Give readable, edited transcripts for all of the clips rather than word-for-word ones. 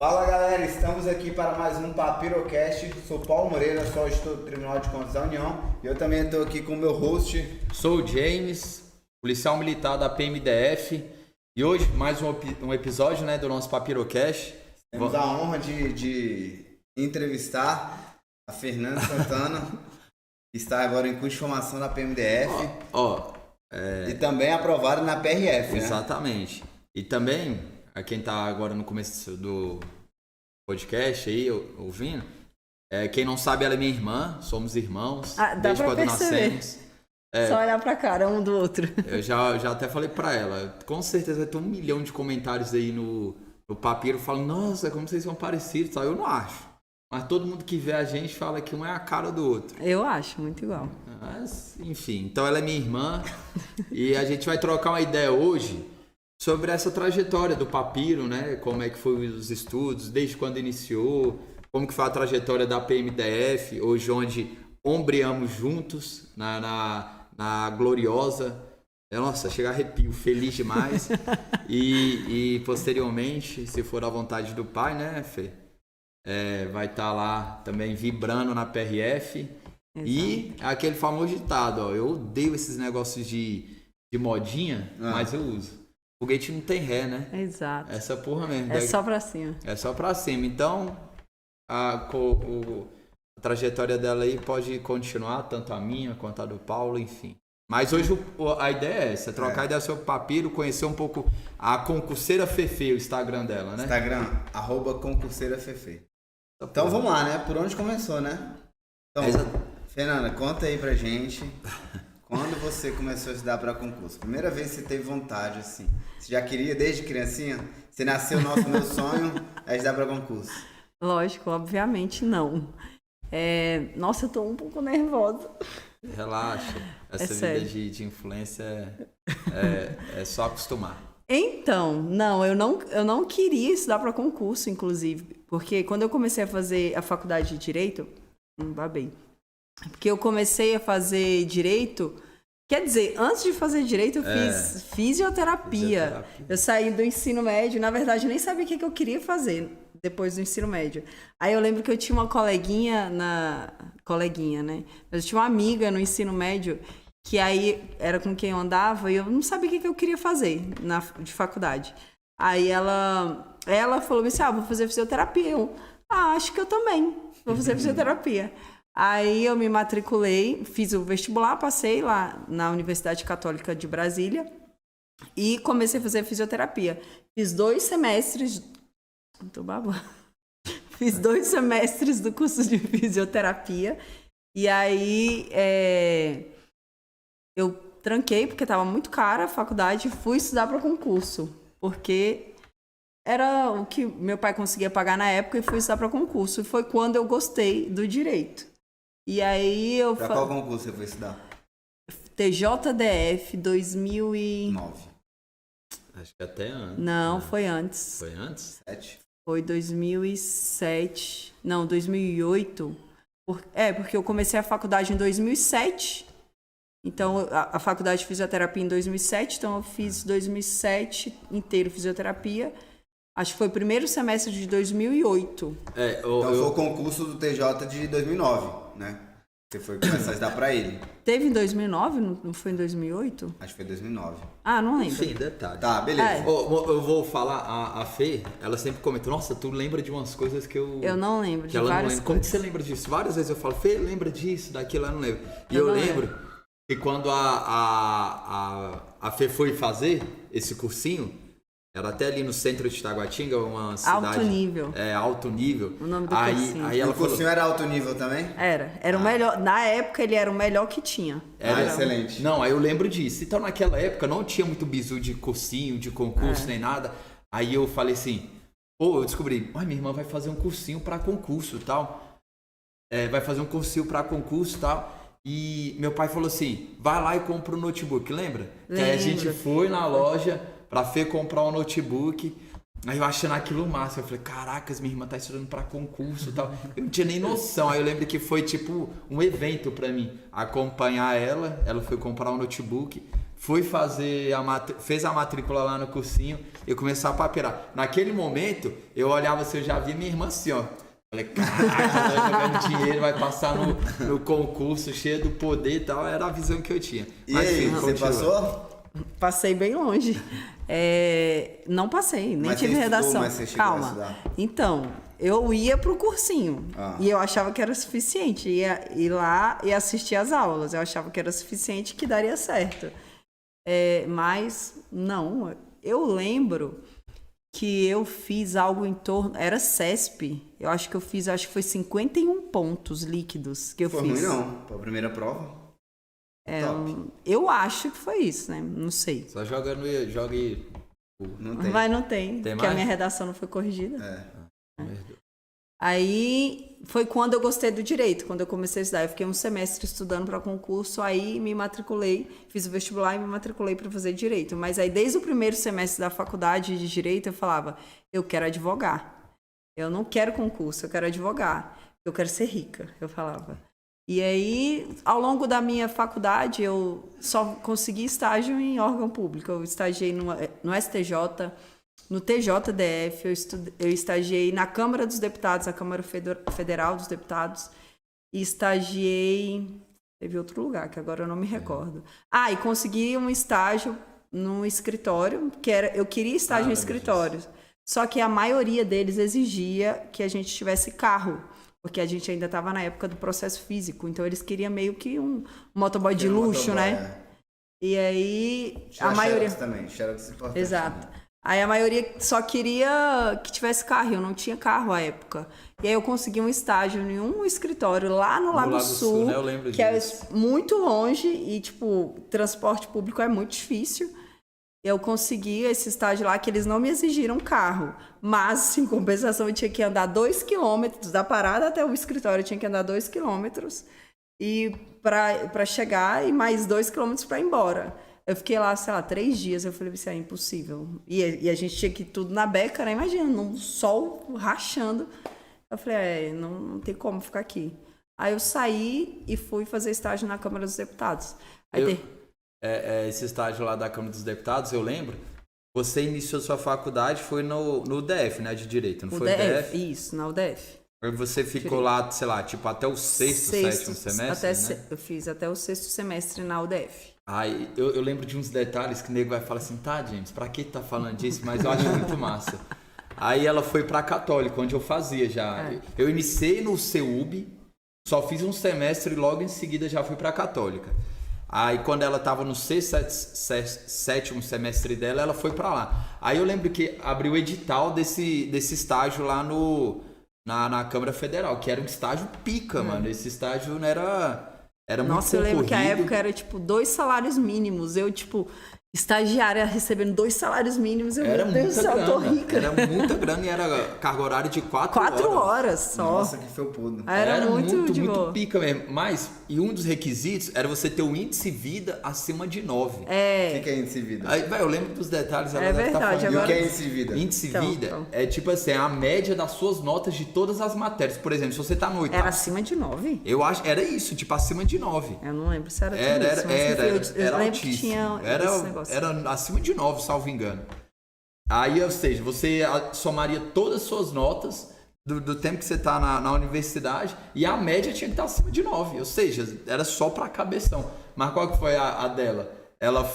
Fala galera, estamos aqui para mais um Papirocast. Sou Paulo Moreira, sou gestor do Tribunal de Contas da União e eu também estou aqui com o meu host. Sou o James, policial militar da PMDF e hoje mais um episódio do nosso Papirocast. Temos a honra de entrevistar a Fernanda Santana, que está agora em curso de formação na PMDF e também aprovada na PRF. Exatamente. Né? E também, a quem está agora no começo do podcast aí, ouvindo, quem não sabe, ela é minha irmã, somos irmãos, desde quando perceber. Nascemos. Só olhar pra cara um do outro. Eu já até falei pra ela, com certeza vai ter 1 milhão de comentários aí no Papiro falando, nossa, como vocês são parecidos, tal. Eu não acho. Mas todo mundo que vê a gente fala que um é a cara do outro. Eu acho, muito igual. Mas, enfim, então ela é minha irmã e a gente vai trocar uma ideia hoje sobre essa trajetória do Papiro, né? Como é que foi os estudos, desde quando iniciou, como que foi a trajetória da PMDF, hoje onde ombreamos juntos na gloriosa. Nossa, chega a arrepio, feliz demais. E posteriormente, se for à vontade do pai, né, Fê? Vai estar lá também vibrando na PRF. Exato. E aquele famoso ditado, eu odeio esses negócios de modinha, mas eu uso. Foguete não tem ré, né? Exato. Essa porra mesmo. É só pra cima. É só pra cima. Então, a trajetória dela aí pode continuar, tanto a minha quanto a do Paulo, enfim. Mas hoje a ideia é essa, trocar ideia sobre o Papiro, conhecer um pouco a concurseira Fefe, o Instagram dela, né? Instagram, @concurseirafefe. Então vamos lá, né? Por onde começou, né? Então, Fernanda, conta aí pra gente, quando você começou a estudar para concurso? Primeira vez que você teve vontade, assim? Você já queria desde criancinha? Você nasceu, meu sonho é estudar para concurso. Lógico, obviamente não. Nossa, eu tô um pouco nervosa. Relaxa, essa vida de influência é só acostumar. Então, não, eu não queria estudar para concurso, inclusive, porque quando eu comecei a fazer a faculdade de Direito, babei, porque eu comecei a fazer Direito, quer dizer, antes de fazer Direito eu fiz fisioterapia. Eu saí do ensino médio, na verdade eu nem sabia o que eu queria fazer depois do ensino médio. Aí eu lembro que eu tinha uma coleguinha, né? Eu tinha uma amiga no ensino médio que aí era com quem eu andava e eu não sabia o que eu queria fazer de faculdade. Aí ela falou assim, vou fazer fisioterapia. Eu, acho que eu também vou fazer fisioterapia. Aí eu me matriculei, fiz o vestibular, passei lá na Universidade Católica de Brasília e comecei a fazer fisioterapia. Fiz 2 semestres... Tô babando. Fiz 2 semestres do curso de fisioterapia e aí eu tranquei porque estava muito cara a faculdade e fui estudar para concurso, porque era o que meu pai conseguia pagar na época e fui estudar para concurso. E foi quando eu gostei do direito. E aí eu... Para qual concurso você foi estudar? TJDF 2009. Acho que até antes. Não, foi antes. Foi antes? 7. Foi 2007. Não, 2008. Porque eu comecei a faculdade em 2007. Então, a faculdade de fisioterapia em 2007. Então, eu fiz 2007 inteiro fisioterapia. Acho que foi o primeiro semestre de 2008. Então, foi o concurso do TJ de 2009, né? Você foi começar a estudar pra ele. Teve em 2009? Não foi em 2008? Acho que foi 2009. Não lembro. Sim, detalhe. Tá, beleza. Eu vou falar, a Fê, ela sempre comenta, nossa, tu lembra de umas coisas que eu... Eu não lembro de ela várias não lembra. coisas. Como que você lembra disso? Várias vezes eu falo, Fê, lembra disso, daquilo, ela não lembra. E eu lembro que quando a Fê foi fazer esse cursinho, era até ali no centro de Taguatinga, uma cidade... Alto nível. Alto nível. O nome do cursinho. Aí ela o cursinho era alto nível também? Era o melhor. Na época, ele era o melhor que tinha. Era excelente. Não, aí eu lembro disso. Então, naquela época, não tinha muito bizu de cursinho, de concurso, nem nada. Aí eu falei assim, eu descobri, minha irmã vai fazer um cursinho pra concurso e tal. Vai fazer um cursinho pra concurso e tal. E meu pai falou assim, vai lá e compra um notebook, lembra? Que aí a gente foi na loja pra Fê comprar um notebook. Aí eu achando aquilo massa, eu falei, caracas, minha irmã tá estudando pra concurso e tal. Eu não tinha nem noção. Aí eu lembro que foi tipo um evento pra mim, acompanhar ela foi comprar um notebook. fez a matrícula lá no cursinho, eu comecei a papirar. Naquele momento, eu olhava assim, eu já via minha irmã assim, ó. Falei, caraca, vai jogando dinheiro, vai passar no concurso cheio do poder e tal. Era a visão que eu tinha. Mas, aí, você passou? Passei bem longe. Não passei, nem mas tive redação. Mas você chegou Calma. a estudar? Então, eu ia pro cursinho e eu achava que era suficiente. Ia ir lá e assistir às aulas. Eu achava que era suficiente, que daria certo. Mas, não. Eu lembro que eu fiz algo em torno... Era CESP. Eu acho que foi 51 pontos líquidos que eu fiz. Foi ruim, não. Pra primeira prova. Top. Eu acho que foi isso, né? Não sei. Só joga e... Não tem. Mas não tem, porque mais? a minha redação não foi corrigida. É. Aí foi quando eu gostei do direito, quando eu comecei a estudar. Eu fiquei um semestre estudando para concurso, aí me matriculei, fiz o vestibular e me matriculei para fazer direito. Mas aí desde o primeiro semestre da faculdade de direito eu falava, eu quero advogar. Eu não quero concurso, eu quero advogar. Eu quero ser rica, eu falava. E aí, ao longo da minha faculdade, eu só consegui estágio em órgão público. Eu estagiei no STJ, no TJDF, eu estagiei na Câmara dos Deputados, a Câmara Federal dos Deputados, e estagiei... Teve outro lugar, que agora eu não me recordo. E consegui um estágio no escritório, eu queria estágio em escritório, só que a maioria deles exigia que a gente tivesse carro, porque a gente ainda estava na época do processo físico, então eles queriam meio que um motoboy de luxo, né? E aí a maioria também, Xerox importante. Exato. Aí a maioria só queria que tivesse carro, eu não tinha carro à época. E aí eu consegui um estágio em um escritório lá no Lago Sul, né? Eu lembro que disso. é muito longe e, tipo, transporte público é muito difícil. Eu consegui esse estágio lá que eles não me exigiram carro, mas, em compensação, eu tinha que andar 2 quilômetros da parada até o escritório, eu tinha que andar 2 quilômetros e para chegar e mais 2 quilômetros para ir embora. Eu fiquei lá, sei lá, 3 dias, eu falei, isso é impossível. E a gente tinha que ir tudo na beca, né? Imagina, num sol rachando. Eu falei, não tem como ficar aqui. Aí eu saí e fui fazer estágio na Câmara dos Deputados. Esse estágio lá da Câmara dos Deputados, eu lembro, você iniciou sua faculdade, foi no DF, né, de Direito, não foi o DF? Isso, na UDF. Aí você ficou lá, sei lá, tipo, até o sétimo semestre, né? Eu fiz até o 6º semestre na UDF. Aí eu lembro de uns detalhes que o nego vai falar assim, tá, James, pra que tu tá falando disso? Mas eu acho muito massa. Aí ela foi pra Católica, onde eu fazia já. Eu iniciei no CEUB, só fiz um semestre e logo em seguida já fui pra Católica. Aí quando ela tava no 7º semestre dela, ela foi pra lá. Aí eu lembro que abriu o edital desse estágio lá na Câmara Federal, que era um estágio pica, mano. Esse estágio não era muito Nossa, eu lembro concorrido. que a época era, tipo, 2 salários mínimos. Eu, tipo, estagiária recebendo 2 salários mínimos. Meu Deus do céu, eu tô rica. Era muita grana e era carga horária de 4 horas. 4 horas só. Nossa, que felpudo. Era muito de boa. Muito pica mesmo. Mas, e um dos requisitos era você ter um índice vida acima de 9. O que é índice vida? Aí, eu lembro dos detalhes. Ela É deve verdade, tá E agora... o que é índice vida? Índice vida é tipo assim, a média das suas notas de todas as matérias. Por exemplo, se você tá no 8º... Era acima de 9? Eu acho, era isso, tipo acima de 9. Eu não lembro se era tudo isso, mas eu lembro que tinha esse negócio. Era acima de 9, salvo engano. Aí, ou seja, você somaria todas as suas notas do tempo que você tá na universidade e a média tinha que estar acima de 9. Ou seja, era só pra cabeção. Mas qual que foi a dela? Ela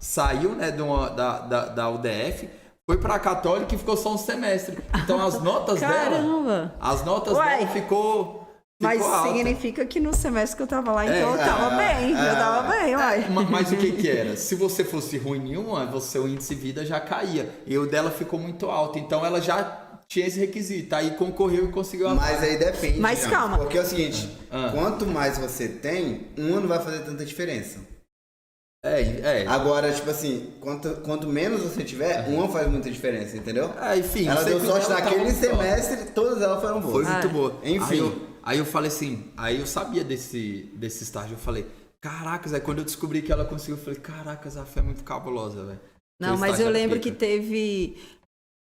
saiu, né, da UDF, foi pra Católica e ficou só um semestre. Então as notas Caramba! dela ficou Mas alta. significa que no semestre que eu tava lá, então eu tava bem. Eu tava bem, uai. Mas o que era? Se você fosse ruim nenhuma, o índice vida já caía. E o dela ficou muito alto. Então ela já tinha esse requisito. Aí concorreu e conseguiu a Mas aí depende. Mas calma. Porque é o seguinte, quanto mais você tem, não vai fazer tanta diferença. Agora, tipo assim, quanto menos você tiver, faz muita diferença, entendeu? Enfim. Ela deu sorte naquele semestre, todas elas foram boas. Foi muito boa. Enfim. Aí eu falei assim, aí eu sabia desse estágio, eu falei, caracas, aí quando eu descobri que ela conseguiu, eu falei, caracas, a fé é muito cabulosa, velho. Não, mas eu lembro que teve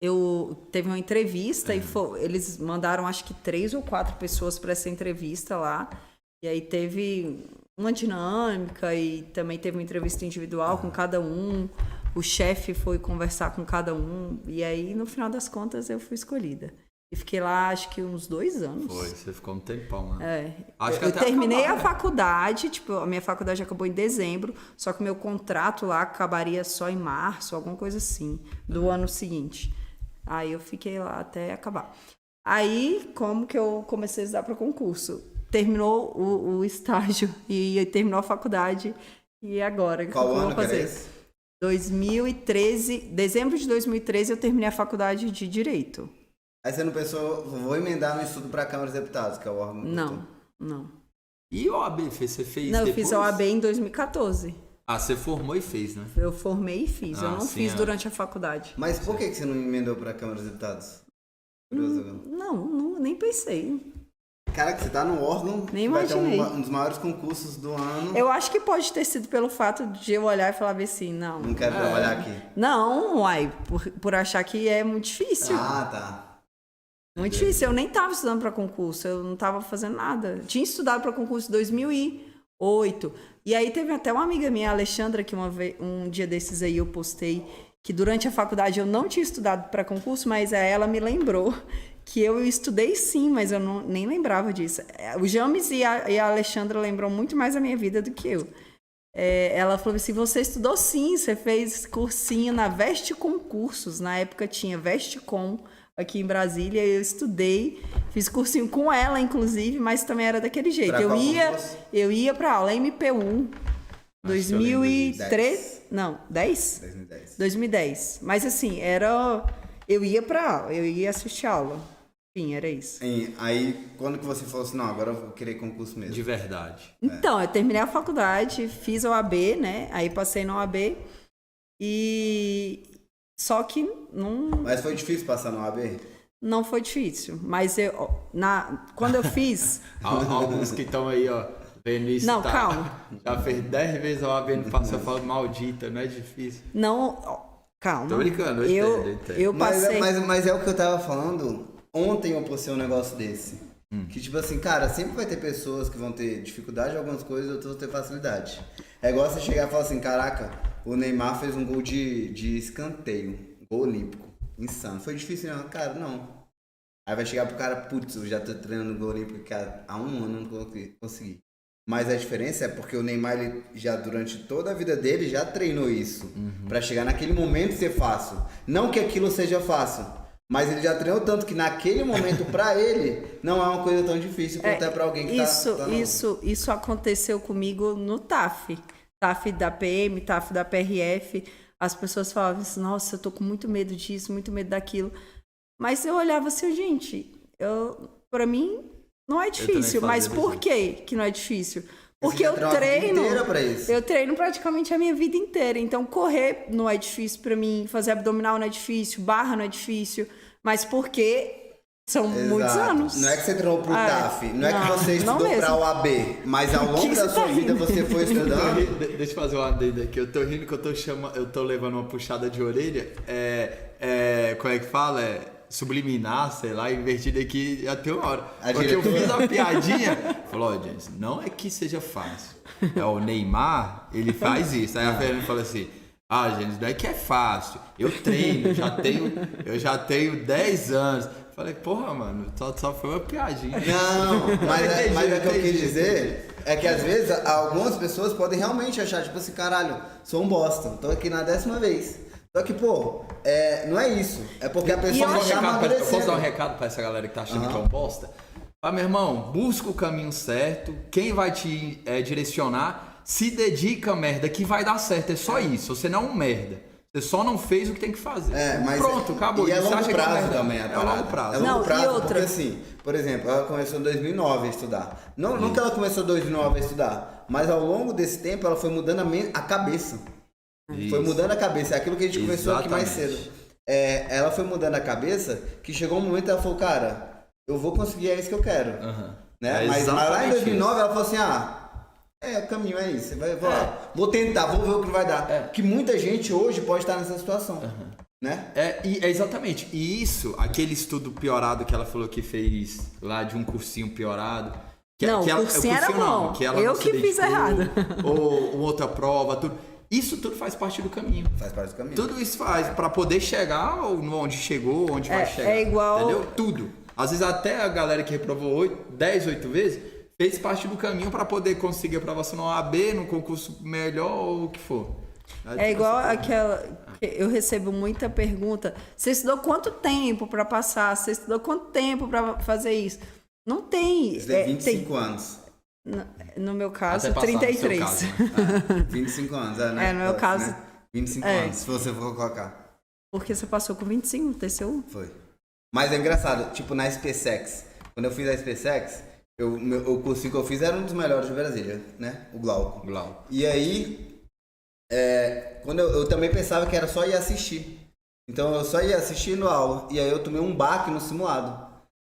uma entrevista e eles mandaram acho que 3 ou 4 pessoas para essa entrevista lá. E aí teve uma dinâmica e também teve uma entrevista individual com cada um. O chefe foi conversar com cada um. E aí, no final das contas, eu fui escolhida. E fiquei lá, acho que uns 2 anos. Foi, você ficou um tempão, né? Acho que eu terminei a faculdade, tipo, a minha faculdade acabou em dezembro, só que o meu contrato lá acabaria só em março, alguma coisa assim, do ano seguinte. Aí eu fiquei lá até acabar. Aí, como que eu comecei a estudar para concurso? Terminou o estágio e terminou a faculdade. E agora? Qual que eu ano vou fazer? que era esse? 2013, dezembro de 2013 eu terminei a faculdade de Direito. Aí você não pensou, vou emendar no estudo para a Câmara dos Deputados, que é o órgão que eu tô. Não. E o OAB, você fez Não, eu depois? fiz a OAB em 2014. Ah, você formou e fez, né? Eu formei e fiz, eu não sim, fiz durante a faculdade. Mas por que você não emendou para a Câmara dos Deputados? Curioso agora. Não, nem pensei. Cara, que você tá no órgão, Nem vai ter imaginei. um dos maiores concursos do ano. Eu acho que pode ter sido pelo fato de eu olhar e falar assim, não. Não quero trabalhar aqui. Não, uai, por achar que é muito difícil. Ah, tá. Muito difícil. Eu nem estava estudando para concurso, eu não estava fazendo nada. Tinha estudado para concurso em 2008. E aí teve até uma amiga minha, a Alexandra, que um dia desses aí eu postei que durante a faculdade eu não tinha estudado para concurso, mas ela me lembrou que eu estudei sim, mas eu nem lembrava disso. O James e a Alexandra lembram muito mais a minha vida do que eu. Ela falou assim, você estudou sim, você fez cursinho na Veste Concursos. Na época tinha Vestecom aqui em Brasília, eu estudei, fiz cursinho com ela, inclusive, mas também era daquele jeito. Pra qual concurso? Eu ia para aula MP1, 2003, não, 10? 2010. Mas assim, eu ia para aula, eu ia assistir aula. Enfim, era isso. Aí, quando que você falou assim, não, agora eu vou querer concurso mesmo? De verdade. Então, eu terminei a faculdade, fiz a OAB, né? Aí passei na OAB e... Só que não... Mas foi difícil passar no OAB? Não foi difícil, mas quando eu fiz... Alguns que estão aí, ó, vendo isso, Não, calma. Já fez 10 vezes a OAB, não passou, eu falo, maldita, não é difícil. Não, calma. Tô brincando, eu entendo. Eu passei... Mas é o que eu tava falando, ontem eu postei um negócio desse. Que tipo assim, cara, sempre vai ter pessoas que vão ter dificuldade em algumas coisas e outras vão ter facilidade. É igual você chegar e falar assim, caraca, o Neymar fez um gol de escanteio, gol olímpico, insano. Foi difícil, não? Cara, não. Aí vai chegar pro cara, putz, eu já tô treinando gol olímpico há um ano, não consegui. Mas a diferença é porque o Neymar, ele já durante toda a vida dele, já treinou isso. Pra chegar naquele momento ser fácil. Não que aquilo seja fácil. Mas ele já treinou tanto que naquele momento, pra ele, não é uma coisa tão difícil quanto é pra alguém que Isso aconteceu comigo no TAF. TAF da PM, TAF da PRF. As pessoas falavam assim, nossa, eu tô com muito medo disso, muito medo daquilo. Mas eu olhava assim, gente, pra mim não é difícil. Mas por que não é difícil? Porque eu treino praticamente a minha vida inteira. Então, correr não é difícil pra mim, fazer abdominal não é difícil, barra não é difícil. Mas porque são muitos anos. Não é que você treinou pro TAF, não é que você estudou pra OAB, mas ao longo da sua vida você foi estudando. Deixa eu fazer uma adenda aqui. Eu tô rindo que eu tô levando uma puxada de orelha. Como é que fala? Subliminar, sei lá, invertida aqui até uma hora. Porque eu fiz a piadinha, falou, ó, gente, não é que seja fácil. O Neymar, ele faz isso. Aí a Fernanda falou assim, gente, não é que é fácil. Eu treino, eu já tenho 10 anos. Falei, porra, mano, só foi uma piadinha. Não, mas o que eu quis dizer é que às vezes algumas pessoas podem realmente achar, tipo assim, caralho, sou um bosta, tô aqui na 10ª vez. Só que, pô, não é isso. É porque a pessoa não já amadureceu. Eu posso dar um recado pra essa galera que tá achando que é um bosta? Meu irmão, busca o caminho certo. Quem vai te direcionar, se dedica, merda, que vai dar certo. É só isso. Você não é um merda. Você só não fez o que tem que fazer. Mas pronto, acabou. E é longo prazo também, a parada. É longo prazo. É longo prazo, porque assim, por exemplo, ela começou em 2009 a estudar. Não que ela começou em 2009 a estudar, mas ao longo desse tempo ela foi mudando a cabeça. Isso. Foi mudando a cabeça, é aquilo que a gente conversou aqui mais cedo. Ela foi mudando a cabeça, que chegou um momento que ela falou, cara, eu vou conseguir, é isso que eu quero. Né? Mas lá em 2009 ela falou assim, o caminho é isso, vou tentar, vou ver o que vai dar. Que muita gente hoje pode estar nessa situação. Né? Exatamente. E isso, aquele estudo piorado que ela falou que fez lá de um cursinho piorado, Não, o cursinho era bom. Eu que fiz errado. Ou outra prova, tudo. Isso tudo faz parte do caminho. Faz parte do caminho. Tudo isso faz para poder chegar onde chegou, onde vai chegar. É igual... Entendeu? Tudo. Às vezes até a galera que reprovou 10, 8 vezes, fez parte do caminho para poder conseguir aprovação no OAB, no concurso melhor ou o que for. É igual aquela... Eu recebo muita pergunta. Você estudou quanto tempo para passar? Você estudou quanto tempo para fazer isso? Não tem... Isso tem 25 anos. No meu caso, Até passar, 33. no seu caso, 25 anos, né? No meu caso... Né? 25 anos, se você for colocar. Porque você passou com 25 no TCU? Foi. Mas é engraçado, tipo na SpaceX. Quando eu fiz a SpaceX, o cursinho que eu fiz era um dos melhores de Brasília, né? O Glauco. E aí, quando eu também pensava que era só ir assistir. Então eu só ia assistindo aula. E aí eu tomei um baque no simulado.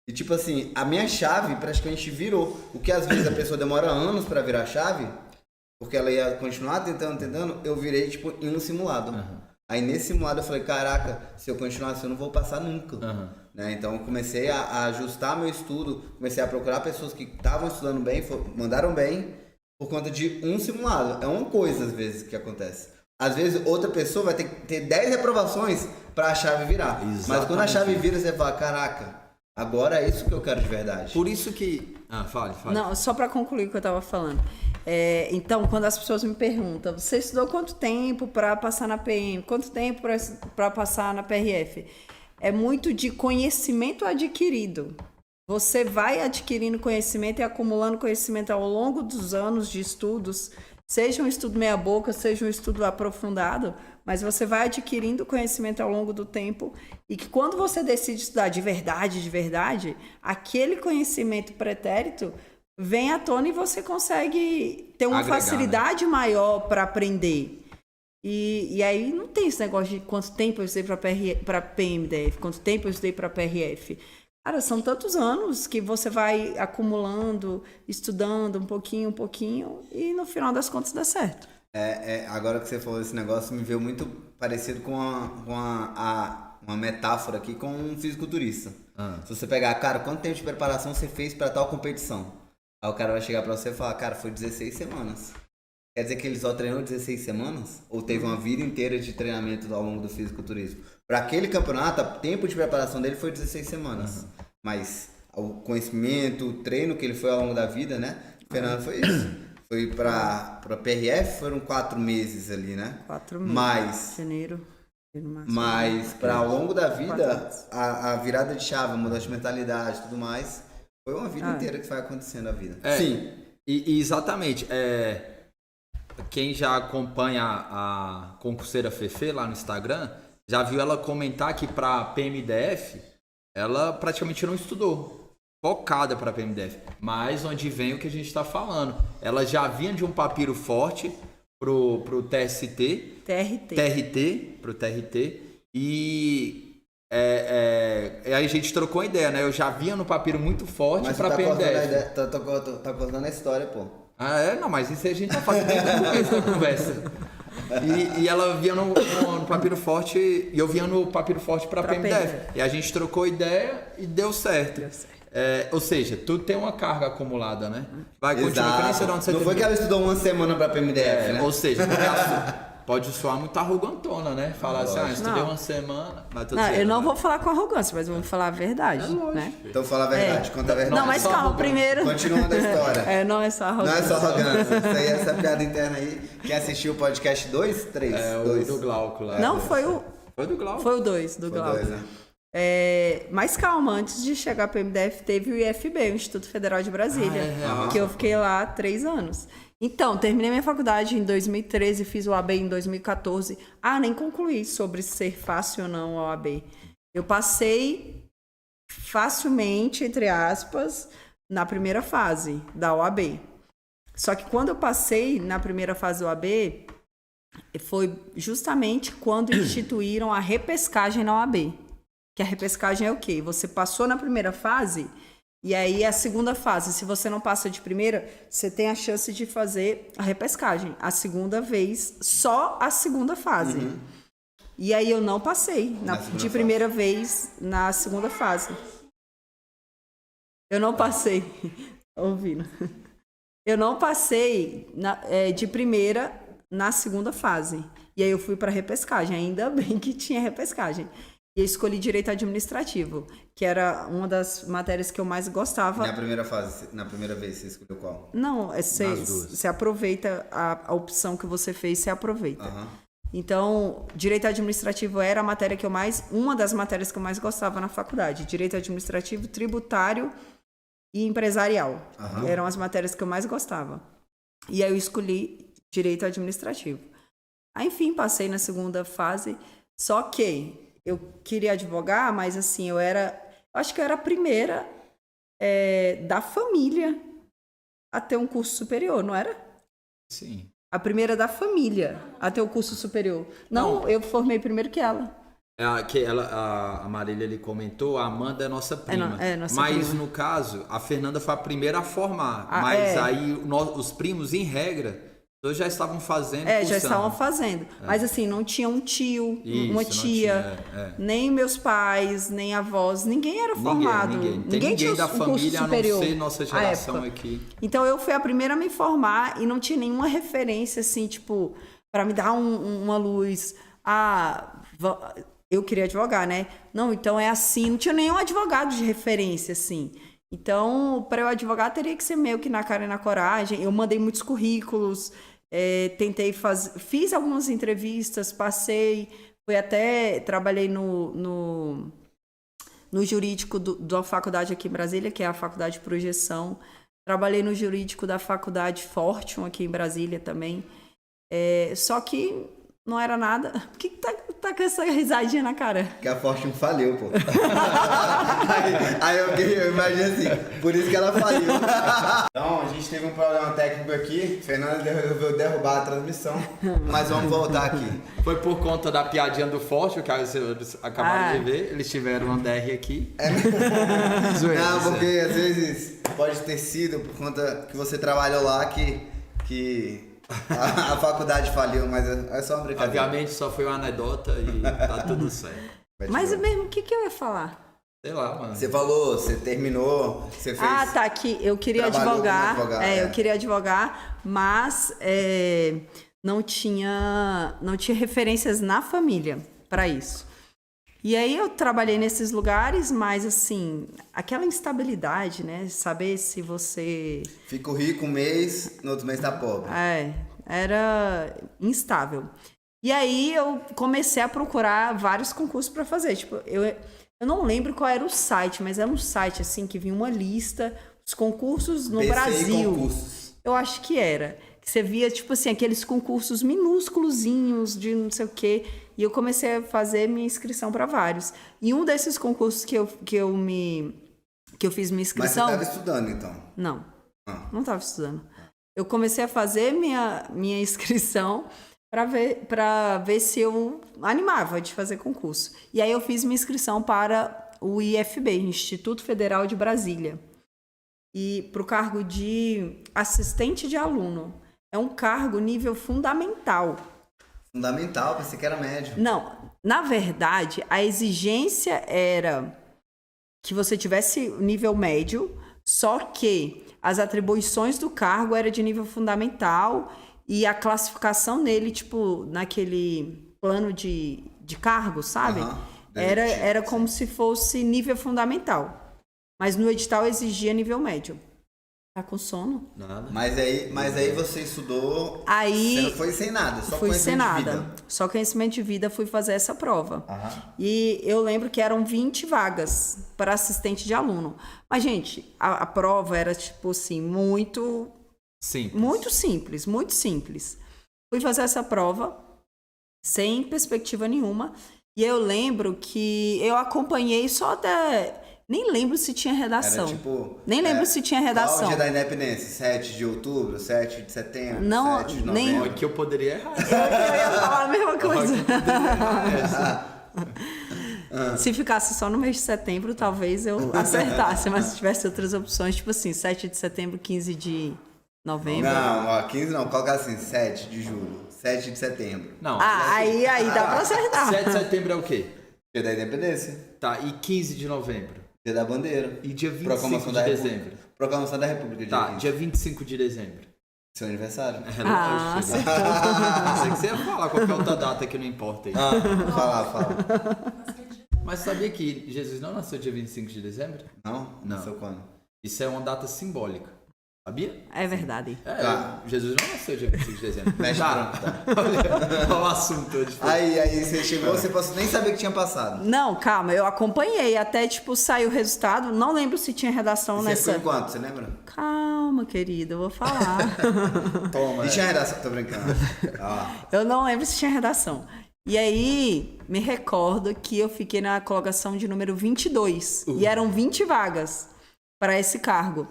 E tipo assim, a minha chave praticamente virou. O que às vezes a pessoa demora anos pra virar a chave, porque ela ia continuar tentando, eu virei tipo em um simulado. Aí nesse simulado eu falei, caraca, se eu continuar assim eu não vou passar nunca. Né? Então eu comecei a ajustar meu estudo, comecei a procurar pessoas que estavam estudando bem, mandaram bem, por conta de um simulado. É uma coisa às vezes que acontece. Às vezes outra pessoa vai ter que ter 10 reprovações pra a chave virar. Exatamente. Mas quando a chave vira, você fala, caraca, agora é isso que eu quero de verdade. Por isso que... fale. Não, só para concluir o que eu estava falando. Então, quando as pessoas me perguntam, você estudou quanto tempo para passar na PM? Quanto tempo para passar na PRF? É muito de conhecimento adquirido. Você vai adquirindo conhecimento e acumulando conhecimento ao longo dos anos de estudos, seja um estudo meia boca, seja um estudo aprofundado, mas você vai adquirindo conhecimento ao longo do tempo e que quando você decide estudar de verdade, aquele conhecimento pretérito vem à tona e você consegue ter uma facilidade maior para aprender. E aí não tem esse negócio de quanto tempo eu estudei para PMDF, quanto tempo eu estudei para PRF. Cara, são tantos anos que você vai acumulando, estudando um pouquinho, e no final das contas dá certo. Agora que você falou esse negócio, me veio muito parecido com uma metáfora aqui com um fisiculturista. Se você pegar, cara, quanto tempo de preparação você fez para tal competição? Aí o cara vai chegar pra você e falar, cara, foi 16 semanas. Quer dizer que ele só treinou 16 semanas? Ou teve uma vida inteira de treinamento ao longo do fisiculturismo? Para aquele campeonato, o tempo de preparação dele foi 16 semanas. Mas o conhecimento, o treino que ele foi ao longo da vida, né? Fernando, foi isso. Foi pra PRF, foram 4 meses ali, né? 4 meses. Mas... Janeiro. Mas para ao longo da vida, a virada de chave, a mudança de mentalidade e tudo mais, foi uma vida inteira que vai acontecendo a vida. Sim. E exatamente. Quem já acompanha a concurseira Fefe lá no Instagram, já viu ela comentar que para PMDF, ela praticamente não estudou. Focada para PMDF. Mas onde vem o que a gente está falando. Ela já vinha de um papiro forte pro TST. Pro TRT. E aí a gente trocou ideia, né? Eu já vinha no papiro muito forte para PMDF. Tá contando a história, pô. Não, mas isso a gente tá fazendo desde o começo da conversa. E ela vinha no papiro forte e eu vinha no papiro forte para PMDF. E a gente trocou ideia e deu certo. Ou seja, tudo tem uma carga acumulada, né? Vai continuar. Não foi que ela estudou uma semana para PMDF, né? Ou seja, pode soar muito arrogantona, né? Falar assim, estudei uma semana. Mas eu não vou falar com arrogância, mas vou falar a verdade. Né? Então fala a verdade, conta a verdade. Não, mas calma, primeiro. Continuando a história. Não é só arrogância. Não é só arrogância. Isso aí é essa piada interna aí. Quem assistiu o podcast 2, 3? O do Glauco lá. Não, foi o. Foi do Glauco. Foi o 2, do Glauco. Né? Mas calma, antes de chegar para o MDF, teve o IFB, o Instituto Federal de Brasília, que eu fiquei lá 3 anos. Então, terminei minha faculdade em 2013, fiz o AB em 2014. Nem concluí sobre ser fácil ou não a OAB. Eu passei facilmente, entre aspas, na primeira fase da OAB. Só que quando eu passei na primeira fase da OAB, foi justamente quando instituíram a repescagem na OAB. Que a repescagem é o quê? Você passou na primeira fase... E aí, a segunda fase, se você não passa de primeira, você tem a chance de fazer a repescagem. A segunda vez, só a segunda fase. E aí, eu não passei de primeira vez na segunda fase. Eu não passei. ouvindo. Eu não passei de primeira na segunda fase. E aí eu fui para repescagem. Ainda bem que tinha repescagem. E eu escolhi direito administrativo, que era uma das matérias que eu mais gostava. Na primeira fase, na primeira vez, você escolheu qual? Não, você aproveita a opção que você fez, você aproveita. Uhum. Então, direito administrativo era a matéria uma das matérias que eu mais gostava na faculdade. Direito administrativo, tributário e empresarial. Uhum. Eram as matérias que eu mais gostava. E aí eu escolhi direito administrativo. Aí, enfim, passei na segunda fase, só que eu queria advogar, mas assim, acho que eu era a primeira da família a ter um curso superior, não era? Sim. A primeira da família a ter o curso superior. Não, eu formei primeiro que ela. A Marília ele comentou, a Amanda é nossa prima. Mas no caso, a Fernanda foi a primeira a formar. Aí os primos, em regra, todos já estavam fazendo. Já estavam fazendo. Mas assim, não tinha um tio, uma tia, nem meus pais, nem avós, ninguém era formado. Ninguém tinha da família, a não ser nossa geração aqui. Então eu fui a primeira a me formar e não tinha nenhuma referência, assim, tipo, para me dar uma luz. Eu queria advogar, né? Não, então é assim. Não tinha nenhum advogado de referência, assim. Então, para eu advogar, teria que ser meio que na cara e na coragem. Eu mandei muitos currículos, fiz algumas entrevistas, passei, trabalhei no jurídico da faculdade aqui em Brasília, que é a Faculdade de Projeção. Trabalhei no jurídico da Faculdade Fortune aqui em Brasília também. Só que não era nada. Por que tá com essa risadinha na cara? Que a Fortune faliu, pô. aí eu imagino assim, por isso que ela faliu. Então, a gente teve um problema técnico aqui, Fernanda resolveu derrubar a transmissão, mas vamos voltar aqui. Foi por conta da piadinha do Forte, que vocês acabaram de ver, eles tiveram uma DR aqui. Não, porque às vezes pode ter sido por conta que você trabalhou lá que a faculdade faliu, mas é só uma brincadeira. Obviamente só foi uma anedota e tá tudo certo. Mas mesmo, o que eu ia falar? Sei lá, mano. Você falou, você terminou, você fez... tá aqui. Eu queria advogar. Eu queria advogar, mas não tinha referências na família para isso. E aí eu trabalhei nesses lugares, mas assim, aquela instabilidade, né? Saber se você... Fico rico um mês, no outro mês tá pobre. Era instável. E aí eu comecei a procurar vários concursos para fazer. Tipo, eu não lembro qual era o site, mas era um site assim que vinha uma lista, os concursos no Brasil. Concursos. Eu acho que era. Que você via, tipo assim, aqueles concursos minúsculozinhos de não sei o quê. E eu comecei a fazer minha inscrição para vários. E um desses concursos que eu fiz minha inscrição... Mas você estava estudando, então? Não, não estava estudando. Eu comecei a fazer minha inscrição para ver se eu animava de fazer concurso. E aí eu fiz minha inscrição para o IFB, Instituto Federal de Brasília. E para o cargo de assistente de aluno. É um cargo nível fundamental. Fundamental, pensei que era médio. Não, na verdade, a exigência era que você tivesse nível médio, só que as atribuições do cargo eram de nível fundamental e a classificação nele, tipo, naquele plano de cargo, sabe? Era como se fosse nível fundamental. Mas no edital exigia nível médio. Tá com sono? Nada. Mas aí você estudou. Aí, você não foi sem nada, só fui sem nada. De vida. Só conhecimento de vida, fui fazer essa prova. E eu lembro que eram 20 vagas para assistente de aluno. Mas, gente, a prova era, tipo assim, muito simples. Fui fazer essa prova sem perspectiva nenhuma. E eu lembro que eu acompanhei só até... Nem lembro se tinha redação. Era tipo... Nem lembro se tinha redação. Qual o dia da independência? 7 de outubro, 7 de setembro, não, 7 de nem... novembro? Que eu poderia errar. Eu ia falar a mesma coisa. Se ficasse só no mês de setembro, talvez eu acertasse. Mas se tivesse outras opções, tipo assim, 7 de setembro, 15 de novembro... Não, 15 não. Coloca assim, 7 de julho, 7 de setembro. Não. Aí dá pra acertar. 7 de setembro é o quê? Dia da independência. Tá, e 15 de novembro? Dia da Bandeira. E dia 25 de dezembro. Proclamação da República. Tá, dia 25 de dezembro. Seu aniversário. Lógico. Sei que você ia falar qualquer outra data que não importa aí. Fala. Mas sabia que Jesus não nasceu dia 25 de dezembro? Não? Nasceu quando? Isso é uma data simbólica. Sabia? É verdade. Jesus não nasceu dia 25 de dezembro. Mexe tá. Olha o assunto hoje. Aí você chegou, você nem sabia que tinha passado. Não, calma, eu acompanhei até, tipo, sair o resultado. Não lembro se tinha redação nessa... Você ficou em quanto, você lembra? Calma, querida, eu vou falar. Toma. E tinha redação, tô brincando. Eu não lembro se tinha redação. E aí, me recordo que eu fiquei na colocação de número 22. E eram 20 vagas para esse cargo.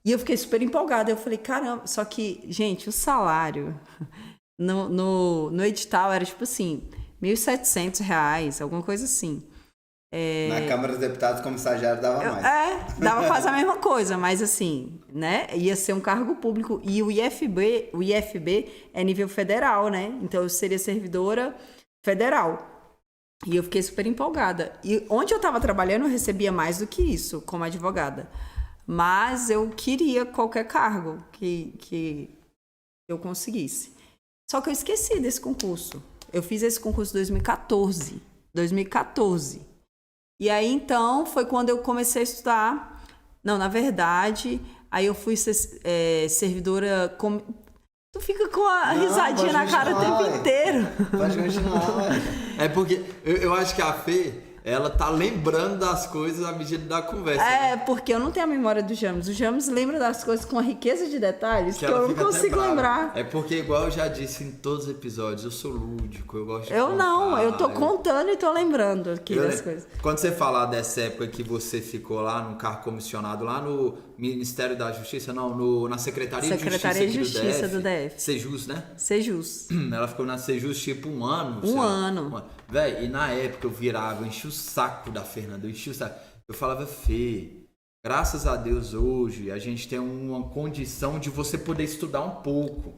E eu fiquei super empolgada. Eu falei, caramba. Só que, gente, o salário no edital era tipo assim, R$1.700, alguma coisa assim. Na Câmara dos Deputados, como estagiário, dava mais. Dava quase a mesma coisa, mas assim, né? Ia ser um cargo público. E o IFB é nível federal, né? Então eu seria servidora federal. E eu fiquei super empolgada. E onde eu estava trabalhando, eu recebia mais do que isso, como advogada. Mas eu queria qualquer cargo que eu conseguisse. Só que eu esqueci desse concurso. Eu fiz esse concurso em 2014. E aí, então, foi quando eu comecei a estudar. Não, na verdade, aí eu fui ser servidora... Tu fica com a risadinha na cara o tempo inteiro. Pode continuar, É porque eu acho que a Fê, ela tá lembrando das coisas à medida da conversa. Porque eu não tenho a memória do James. O James lembra das coisas com uma riqueza de detalhes que eu não consigo lembrar. É porque, igual eu já disse em todos os episódios, eu sou lúdico, eu gosto de Eu contar, não, eu tô contando e tô lembrando aqui das coisas. Quando você falar dessa época que você ficou lá no cargo comissionado, lá no Ministério da Justiça, na Secretaria de Justiça do DF. Sejus, né? Sejus. Ela ficou na Sejus tipo um ano. Um ano. Véi, e na época eu virava, eu enchi o saco da Fernanda, eu falava, Fê, graças a Deus hoje a gente tem uma condição de você poder estudar um pouco.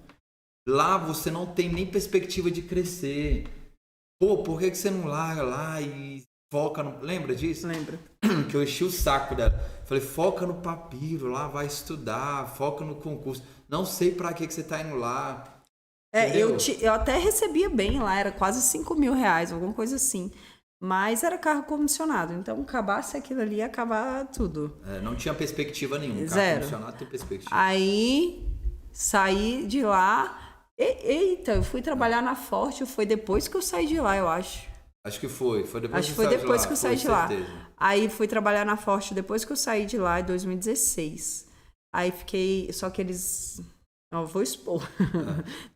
Lá você não tem nem perspectiva de crescer. Pô, por que você não larga lá e foca no... Lembra disso? Lembro. Que eu enchi o saco dela. Falei, foca no papiro, lá vai estudar, foca no concurso. Não sei pra que você tá indo lá. Eu até recebia bem lá, era quase R$5.000, alguma coisa assim. Mas era carro comissionado, então acabasse aquilo ali, ia acabar tudo. Não tinha perspectiva nenhuma. Zero. Carro comissionado tem perspectiva. Aí, saí de lá. Eita, eu fui trabalhar na Forte, foi depois que eu saí de lá, eu acho. Acho que foi. Foi depois que eu saí de lá. Aí fui trabalhar na Forte depois que eu saí de lá, em 2016. Aí fiquei... Só que eles... Não, vou expor.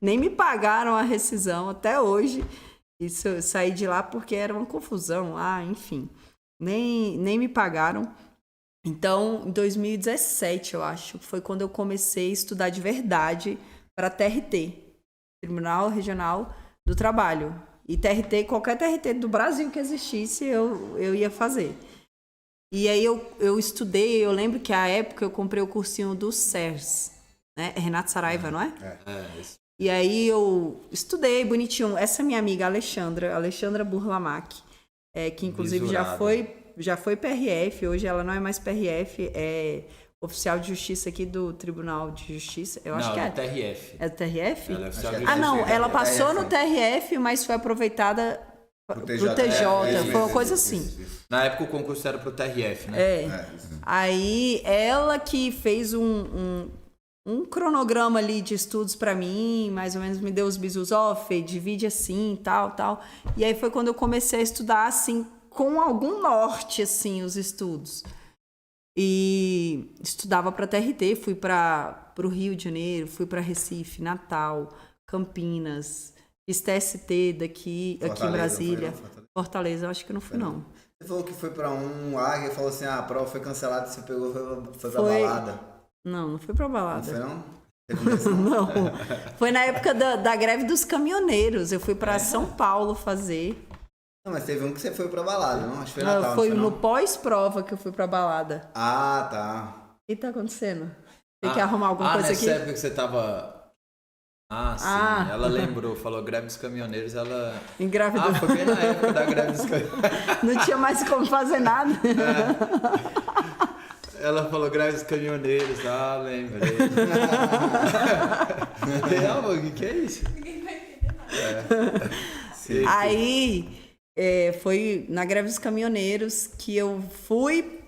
Nem me pagaram a rescisão até hoje. Isso, eu saí de lá porque era uma confusão lá, enfim. Nem me pagaram. Então, em 2017, eu acho, foi quando eu comecei a estudar de verdade para TRT, Tribunal Regional do Trabalho. E TRT, qualquer TRT do Brasil que existisse, eu ia fazer. E aí eu estudei, eu lembro que à época eu comprei o cursinho do SERS, né? Renato Saraiva, não é? Isso. E aí eu estudei bonitinho. Essa minha amiga Alexandra Burlamac, que inclusive já foi PRF, hoje ela não é mais PRF, é oficial de justiça aqui do Tribunal de Justiça. Eu acho que é. TRF. É do TRF? Ela é oficial de justiça. Não, ela passou no TRF, mas foi aproveitada pro TJ. Foi uma coisa assim. Isso. Na época o concurso era pro TRF, né? Aí ela que fez um cronograma ali de estudos para mim, mais ou menos me deu os bisus, Fê, divide assim, tal. E aí foi quando eu comecei a estudar, assim, com algum norte, assim, os estudos. E estudava para TRT, fui para o Rio de Janeiro, fui para Recife, Natal, Campinas, fiz TST aqui em Brasília. Fortaleza, eu acho que não fui, não. Você falou que foi para um Águia e falou assim, a prova foi cancelada, você pegou, foi pra balada. Não foi pra balada. Não foi, não? Não. Foi na época da greve dos caminhoneiros. Eu fui pra São Paulo fazer. Não, mas teve um que você foi pra balada, não? Acho que foi Natal. Foi no pós-prova que eu fui pra balada. Ah, tá. O que tá acontecendo? Tem que arrumar alguma coisa aqui? Nessa época que você tava Ah, sim. Ela lembrou, falou greve dos caminhoneiros, ela... Engravidou. Foi bem na época da greve dos caminhoneiros. Não tinha mais como fazer nada. Ela falou greve dos caminhoneiros, lembrei. Amor, o que é isso? Ninguém vai entender nada. Aí, foi na greve dos caminhoneiros que eu fui,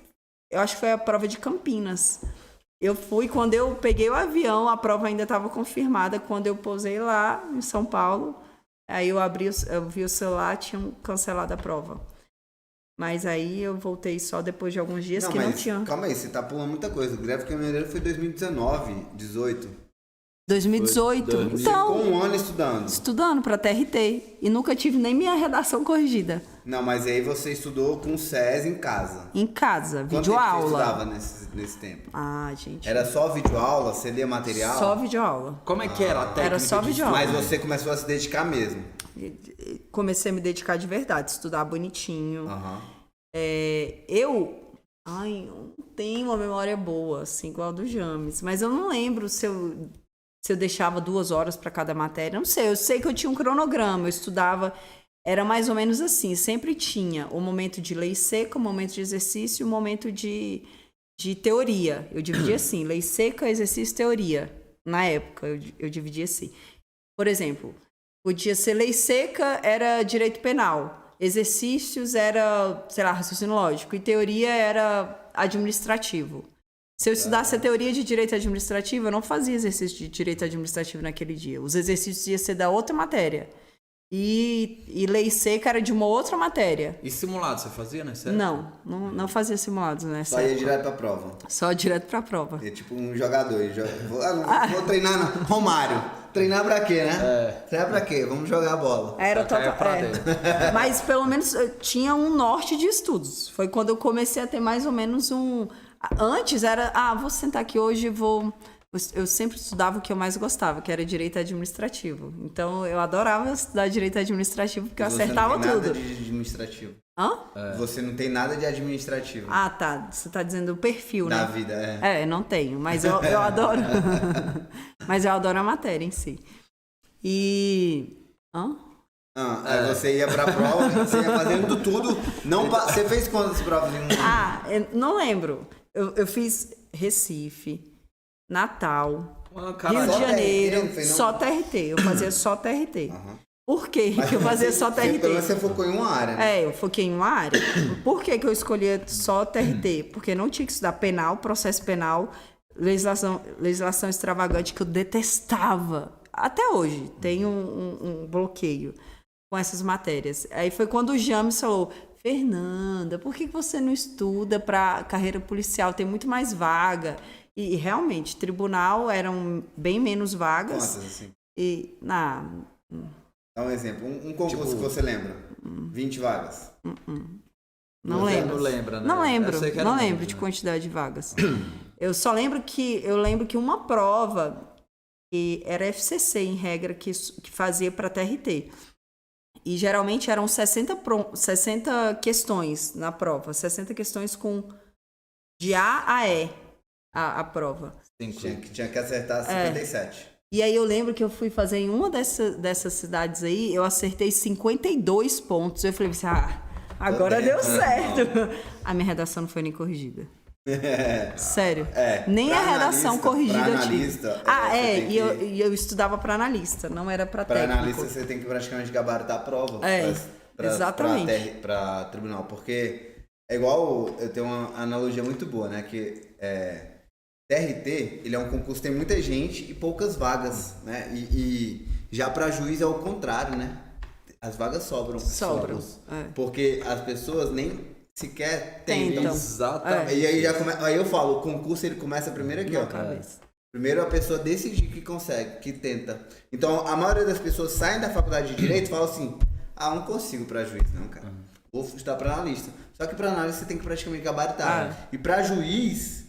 eu acho que foi a prova de Campinas. Eu fui, quando eu peguei o avião, a prova ainda estava confirmada. Quando eu pousei lá em São Paulo, aí eu vi o celular, tinham cancelado a prova. Mas aí eu voltei só depois de alguns dias que não tinha. Calma aí, você tá pulando muita coisa. O greve caminhoneiro foi 2019, 18. 2018? Foi, então, ficou um ano estudando. Estudando para TRT. E nunca tive nem minha redação corrigida. Não, mas aí você estudou com o SES em casa. Em casa, Quanto tempo videoaula. você estudava nesse tempo? Ah, gente. Era só videoaula? Você lia material? Só videoaula. Como é que era a técnica? Era só videoaula. Mas você começou a se dedicar mesmo. Comecei a me dedicar de verdade, estudar bonitinho. Aham. Eu não tenho uma memória boa, assim, igual a do James. Mas eu não lembro se eu deixava 2 horas para cada matéria. Não sei, eu sei que eu tinha um cronograma, eu estudava. Era mais ou menos assim, sempre tinha o momento de lei seca, o momento de exercício e o momento de teoria. Eu dividia assim, lei seca, exercício, teoria. Na época, eu dividia assim. Por exemplo, podia ser lei seca, era direito penal. Exercícios era, sei lá, raciocínio lógico. E teoria era administrativo. Se eu estudasse a teoria de direito administrativo, eu não fazia exercício de direito administrativo naquele dia. Os exercícios iam ser da outra matéria. E lei seca era de uma outra matéria. E simulado você fazia, né? Não fazia simulados, né? Só ia direto pra prova. Só direto pra prova. É tipo um jogador. Vou treinar não. Romário. Treinar pra quê, né? Treinar pra quê? Vamos jogar a bola. Era Mas pelo menos eu tinha um norte de estudos. Foi quando eu comecei a ter mais ou menos um... Antes era, vou sentar aqui hoje e vou... Eu sempre estudava o que eu mais gostava, que era direito administrativo. Então, eu adorava estudar direito administrativo, porque eu acertava tudo. Você não tem nada de administrativo. Hã? Você não tem nada de administrativo. Ah, tá. Você tá dizendo o perfil, da né? vida, não tenho, mas eu adoro. Mas eu adoro a matéria em si. E... Aí você ia pra prova, você ia fazendo tudo. Você fez quantas provas em um ano? Eu não lembro. Eu fiz Recife, Natal, Rio de Janeiro, só TRT. Eu fazia só TRT. Por que eu fazia só TRT? Você focou em uma área, né? Eu foquei em uma área. Por que eu escolhia só TRT? Porque não tinha que estudar penal, processo penal, legislação extravagante, que eu detestava. Até hoje, tenho um bloqueio com essas matérias. Aí foi quando o James falou: Fernanda, por que você não estuda para carreira policial? Tem muito mais vaga. E realmente, tribunal eram bem menos vagas. Quantas, assim? Dá um exemplo. Um concurso que você lembra. 20 vagas. Não lembro. Não lembra, né? Não lembro de quantidade de vagas. Eu só lembro que uma prova que era FCC, em regra, que fazia para TRT. E geralmente eram 60 questões na prova. 60 questões de A a E, a prova. Tinha que acertar 57. E aí eu lembro que eu fui fazer em uma dessas cidades aí, eu acertei 52 pontos. Eu falei assim, agora deu certo. A minha redação não foi nem corrigida. Sério. Nem a redação corrigida eu tive. E eu estudava para analista, não era para técnico. Para analista você tem que praticamente gabaritar a prova. Exatamente. Para tribunal, porque é igual, eu tenho uma analogia muito boa, né, que TRT, ele é um concurso que tem muita gente e poucas vagas, né, e já para juiz é o contrário, né, as vagas sobram. Porque as pessoas nem sequer tentam. Exatamente. E aí eu falo, o concurso ele começa primeiro aqui, Primeiro a pessoa decidir que consegue, que tenta. Então a maioria das pessoas saem da faculdade de Direito e falam assim, não consigo para juiz, não, cara. Vou estudar para analista. Só que para analista você tem que praticamente gabaritar. E para juiz,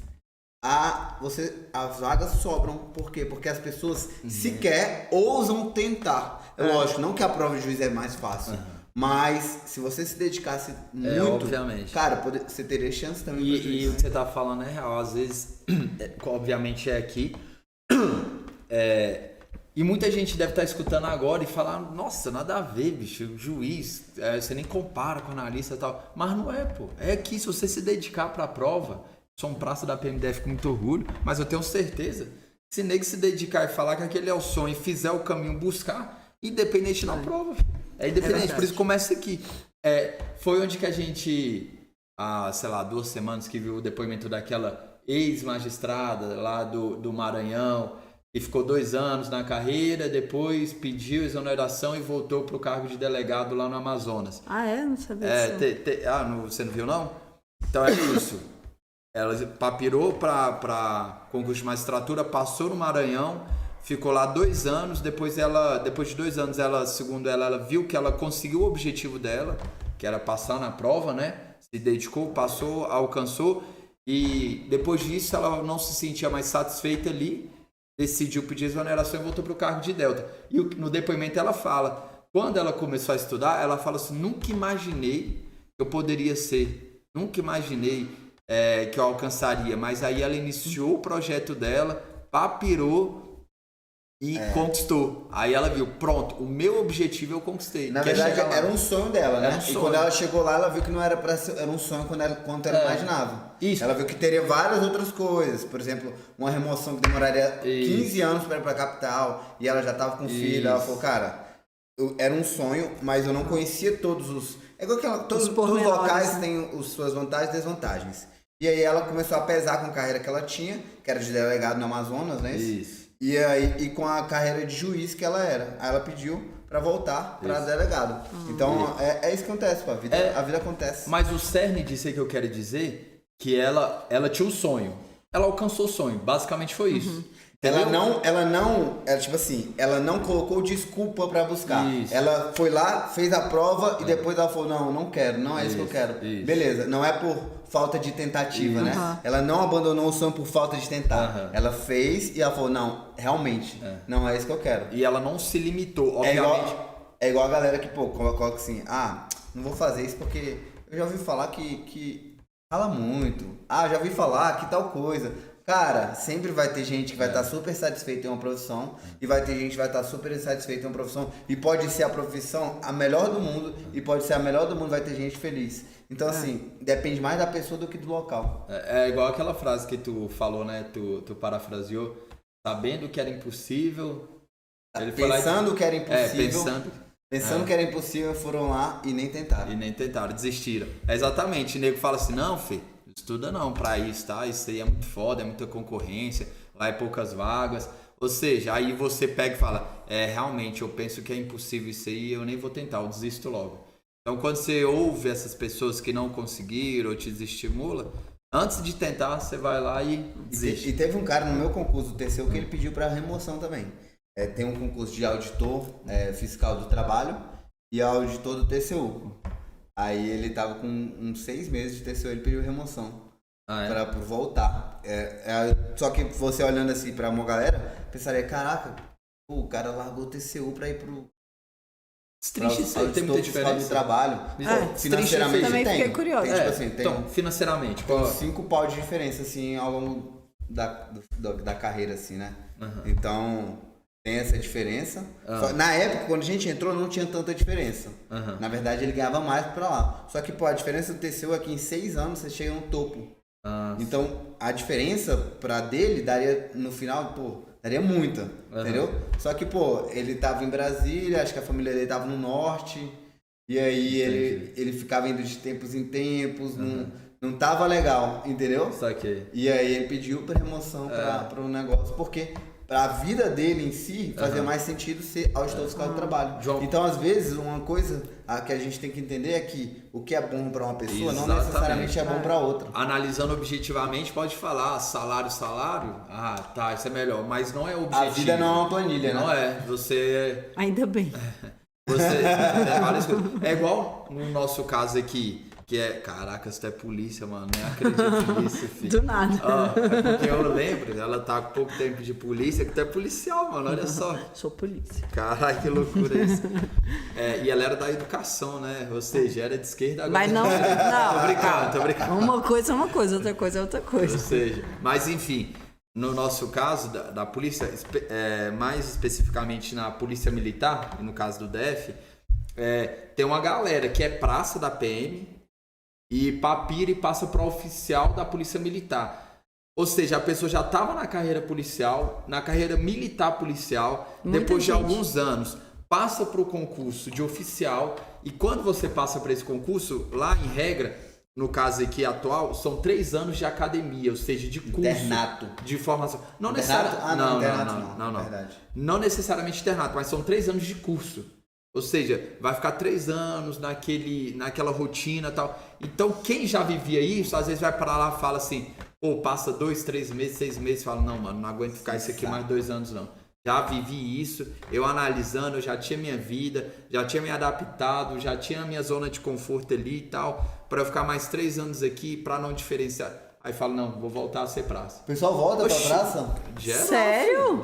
as vagas sobram. Por quê? Porque as pessoas sequer ousam tentar. É lógico, não que a prova de juiz é mais fácil. Mas se você se dedicasse muito, obviamente. Cara, você teria chance também. E o que você tá falando é real. Às vezes, obviamente é aqui. E muita gente deve estar escutando agora e falar, nossa, nada a ver, bicho, juiz, você nem compara com analista e tal. Mas não é, pô. É que se você se dedicar para a prova, sou um praça da PMDF com muito orgulho, mas eu tenho certeza, se nego se dedicar e falar que aquele é o sonho e fizer o caminho buscar, independente da prova, filho. É independente, por isso começa aqui. Foi onde que a gente, há, sei lá, 2 semanas que viu o depoimento daquela ex-magistrada lá do Maranhão, e ficou 2 anos na carreira, depois pediu exoneração e voltou para o cargo de delegado lá no Amazonas. Ah, é? Não sabia disso. Você não viu, não? Então é isso. Ela papirou para concurso de magistratura, passou no Maranhão, ficou lá 2 anos, depois de 2 anos, segundo ela viu que ela conseguiu o objetivo dela, que era passar na prova, né? Se dedicou, passou, alcançou, e depois disso ela não se sentia mais satisfeita ali, decidiu pedir exoneração e voltou para o cargo de Delta. E no depoimento ela fala, quando ela começou a estudar, ela fala assim, nunca imaginei que eu poderia ser, nunca imaginei que eu alcançaria, mas aí ela iniciou o projeto dela, papirou e conquistou. Aí ela viu, pronto, o meu objetivo eu conquistei. Na verdade, era um sonho dela, né? Um e quando ela chegou lá, ela viu que não era pra ser, era um sonho quando ela imaginava. Isso. Ela viu que teria várias outras coisas. Por exemplo, uma remoção que demoraria 15 anos para ir pra capital, e ela já tava com filho. Ela falou, cara, era um sonho, mas eu não conhecia todos os... É igual que todos os locais têm as suas vantagens e desvantagens. E aí ela começou a pesar com a carreira que ela tinha, que era de delegado no Amazonas, né? Isso. E com a carreira de juiz que ela era. Aí ela pediu pra voltar pra delegado. Então é isso que acontece, pô. A vida acontece. Mas o cerne disso aí que eu quero dizer, que ela tinha um sonho. Ela alcançou o sonho. Basicamente foi isso. Ela tipo assim, ela não colocou desculpa pra buscar. Isso. Ela foi lá, fez a prova e depois ela falou, não quero, não é isso que eu quero. Isso. Beleza, não é por falta de tentativa, né? Ela não abandonou o sonho por falta de tentar. Ela fez e ela falou, não, realmente, não é isso que eu quero. E ela não se limitou, obviamente. É igual a galera que, coloca assim, não vou fazer isso porque eu já ouvi falar que fala muito. Já ouvi falar que tal coisa. Cara, sempre vai ter gente que vai estar super satisfeita em uma profissão e vai ter gente que vai estar super insatisfeita em uma profissão e pode ser a profissão a melhor do mundo e pode ser a melhor do mundo, vai ter gente feliz. Então, assim, depende mais da pessoa do que do local. É igual aquela frase que tu falou, né? Tu parafraseou, sabendo que era impossível... Pensando que era impossível... Pensando que era impossível, foram lá e nem tentaram. Desistiram. Exatamente, o nego fala assim, não, Fê, estuda não pra isso, tá? Isso aí é muito foda, é muita concorrência, lá é poucas vagas. Ou seja, aí você pega e fala, realmente, eu penso que é impossível isso aí, eu nem vou tentar, eu desisto logo. Então, quando você ouve essas pessoas que não conseguiram ou te desestimula, antes de tentar, você vai lá e desiste. E teve um cara no meu concurso do TCU que ele pediu para remoção também. Tem um concurso de auditor fiscal do trabalho e auditor do TCU. Aí ele tava com uns 6 meses de TCU, ele pediu remoção para voltar. Só que você olhando assim para uma galera, pensaria, caraca, o cara largou o TCU para ir pro... Triste isso aí, tem muita diferença. Do trabalho. Financeiramente também tem. Fiquei curioso. Tem, tipo assim, então, financeiramente, tem 5 pau de diferença, assim, ao longo da carreira, assim, né? Então, tem essa diferença. Só, na época, quando a gente entrou, não tinha tanta diferença. Na verdade, ele ganhava mais pra lá. Só que, a diferença do TCU é que em 6 anos você chega no topo. Então, a diferença pra dele daria, no final, daria muita, entendeu? Só que, ele tava em Brasília, acho que a família dele tava no norte, e aí ele ficava indo de tempos em tempos, não tava legal, entendeu? Saquei. E aí ele pediu pra remoção para um negócio, porque pra vida dele em si, fazia mais sentido ser auditor fiscal do trabalho. Então, às vezes, uma coisa que a gente tem que entender é que o que é bom pra uma pessoa não necessariamente é bom pra outra. Analisando objetivamente, pode falar salário, tá, isso é melhor, mas não é objetivo. A vida não é uma planilha, né? Não é, você... Ainda bem. Você é igual no nosso caso aqui, que caraca, você é polícia, mano, nem acredito nisso, filho. Do nada. Porque eu lembro, ela tá com pouco tempo de polícia, que tu é policial, mano, olha só. Sou polícia. Caralho, que loucura isso. E ela era da educação, né? Ou seja, era de esquerda agora. Mas não. Tô brincando. Uma coisa é uma coisa, outra coisa é outra coisa. Ou seja, mas enfim, no nosso caso, da polícia, mais especificamente na polícia militar, no caso do DF, tem uma galera que é praça da PM e papira e passa para oficial da polícia militar. Ou seja, a pessoa já estava na carreira policial, na carreira militar policial, depois de alguns anos, passa para o concurso de oficial, e quando você passa para esse concurso, lá em regra, no caso aqui atual, são 3 anos de academia, ou seja, de curso. Internato. De formação. Não Internato? necessariamente. Não. Verdade. Não necessariamente internato, mas são 3 anos de curso. Ou seja, vai ficar 3 anos naquela rotina e tal. Então, quem já vivia isso, às vezes vai para lá e fala assim, pô, passa 2, 3 meses, 6 meses, fala, não, mano, não aguento ficar isso aqui mais 2 anos, não. Já vivi isso, eu analisando, eu já tinha minha vida, já tinha me adaptado, já tinha a minha zona de conforto ali e tal, para eu ficar mais 3 anos aqui, para não diferenciar. Aí fala, não, vou voltar a ser praça. O pessoal volta pra praça? Geral, Sério?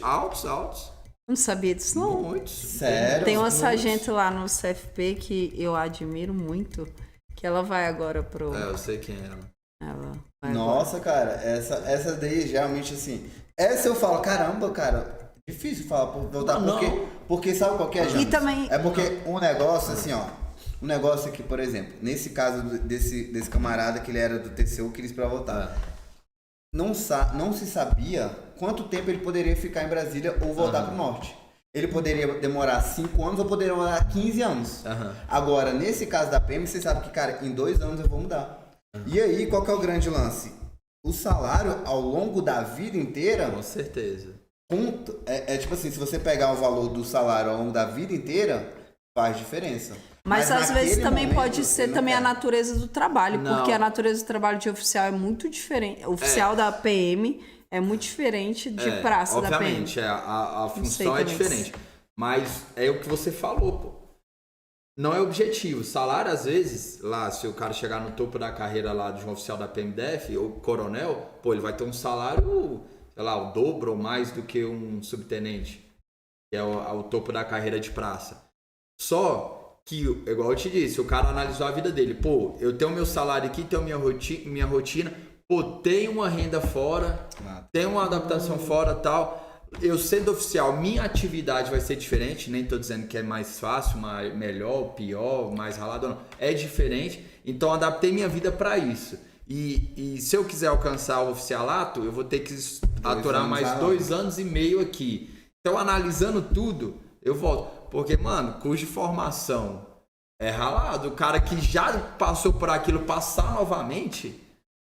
Altos. Não sabia disso, não. Muitos. Sério? Tem uma sargento lá no CFP que eu admiro muito, que ela vai agora pro... Eu sei quem é ela. Ela vai Nossa, cara, essa daí realmente assim. Essa eu falo, caramba, cara, difícil falar voltar, porque sabe qual que é, James? E também... É porque um negócio assim, ó. Um negócio aqui, por exemplo, nesse caso desse camarada que ele era do TCU, que ele esperava voltar. Não se sabia quanto tempo ele poderia ficar em Brasília ou voltar pro norte. Ele poderia demorar 5 anos ou poderia demorar 15 anos. Agora, nesse caso da PM, você sabe que, cara, em 2 anos eu vou mudar. E aí, qual que é o grande lance? O salário, ao longo da vida inteira... Com certeza. Tipo assim, se você pegar o valor do salário ao longo da vida inteira, faz diferença. Mas às vezes também momento, pode ser também a natureza do trabalho, porque a natureza do trabalho de oficial é muito diferente. O oficial da PM é muito diferente de praça da PM. Obviamente, a função é diferente. Mas é o que você falou, pô. Não é objetivo. Salário, às vezes, lá, se o cara chegar no topo da carreira lá de um oficial da PMDF, ou coronel, pô, ele vai ter um salário, sei lá, o dobro ou mais do que um subtenente, que é o topo da carreira de praça. Só que, igual eu te disse, o cara analisou a vida dele. Pô, eu tenho meu salário aqui, tenho minha rotina, pô, tenho uma renda fora, tenho uma adaptação fora e tal. Eu sendo oficial, minha atividade vai ser diferente, nem tô dizendo que é mais fácil, melhor, pior, mais ralado, não. É diferente, então adaptei minha vida para isso. E se eu quiser alcançar o oficialato, eu vou ter que aturar mais 2 anos e meio aqui. Então, analisando tudo, eu volto. Porque, mano, curso de formação é ralado. O cara que já passou por aquilo, passar novamente...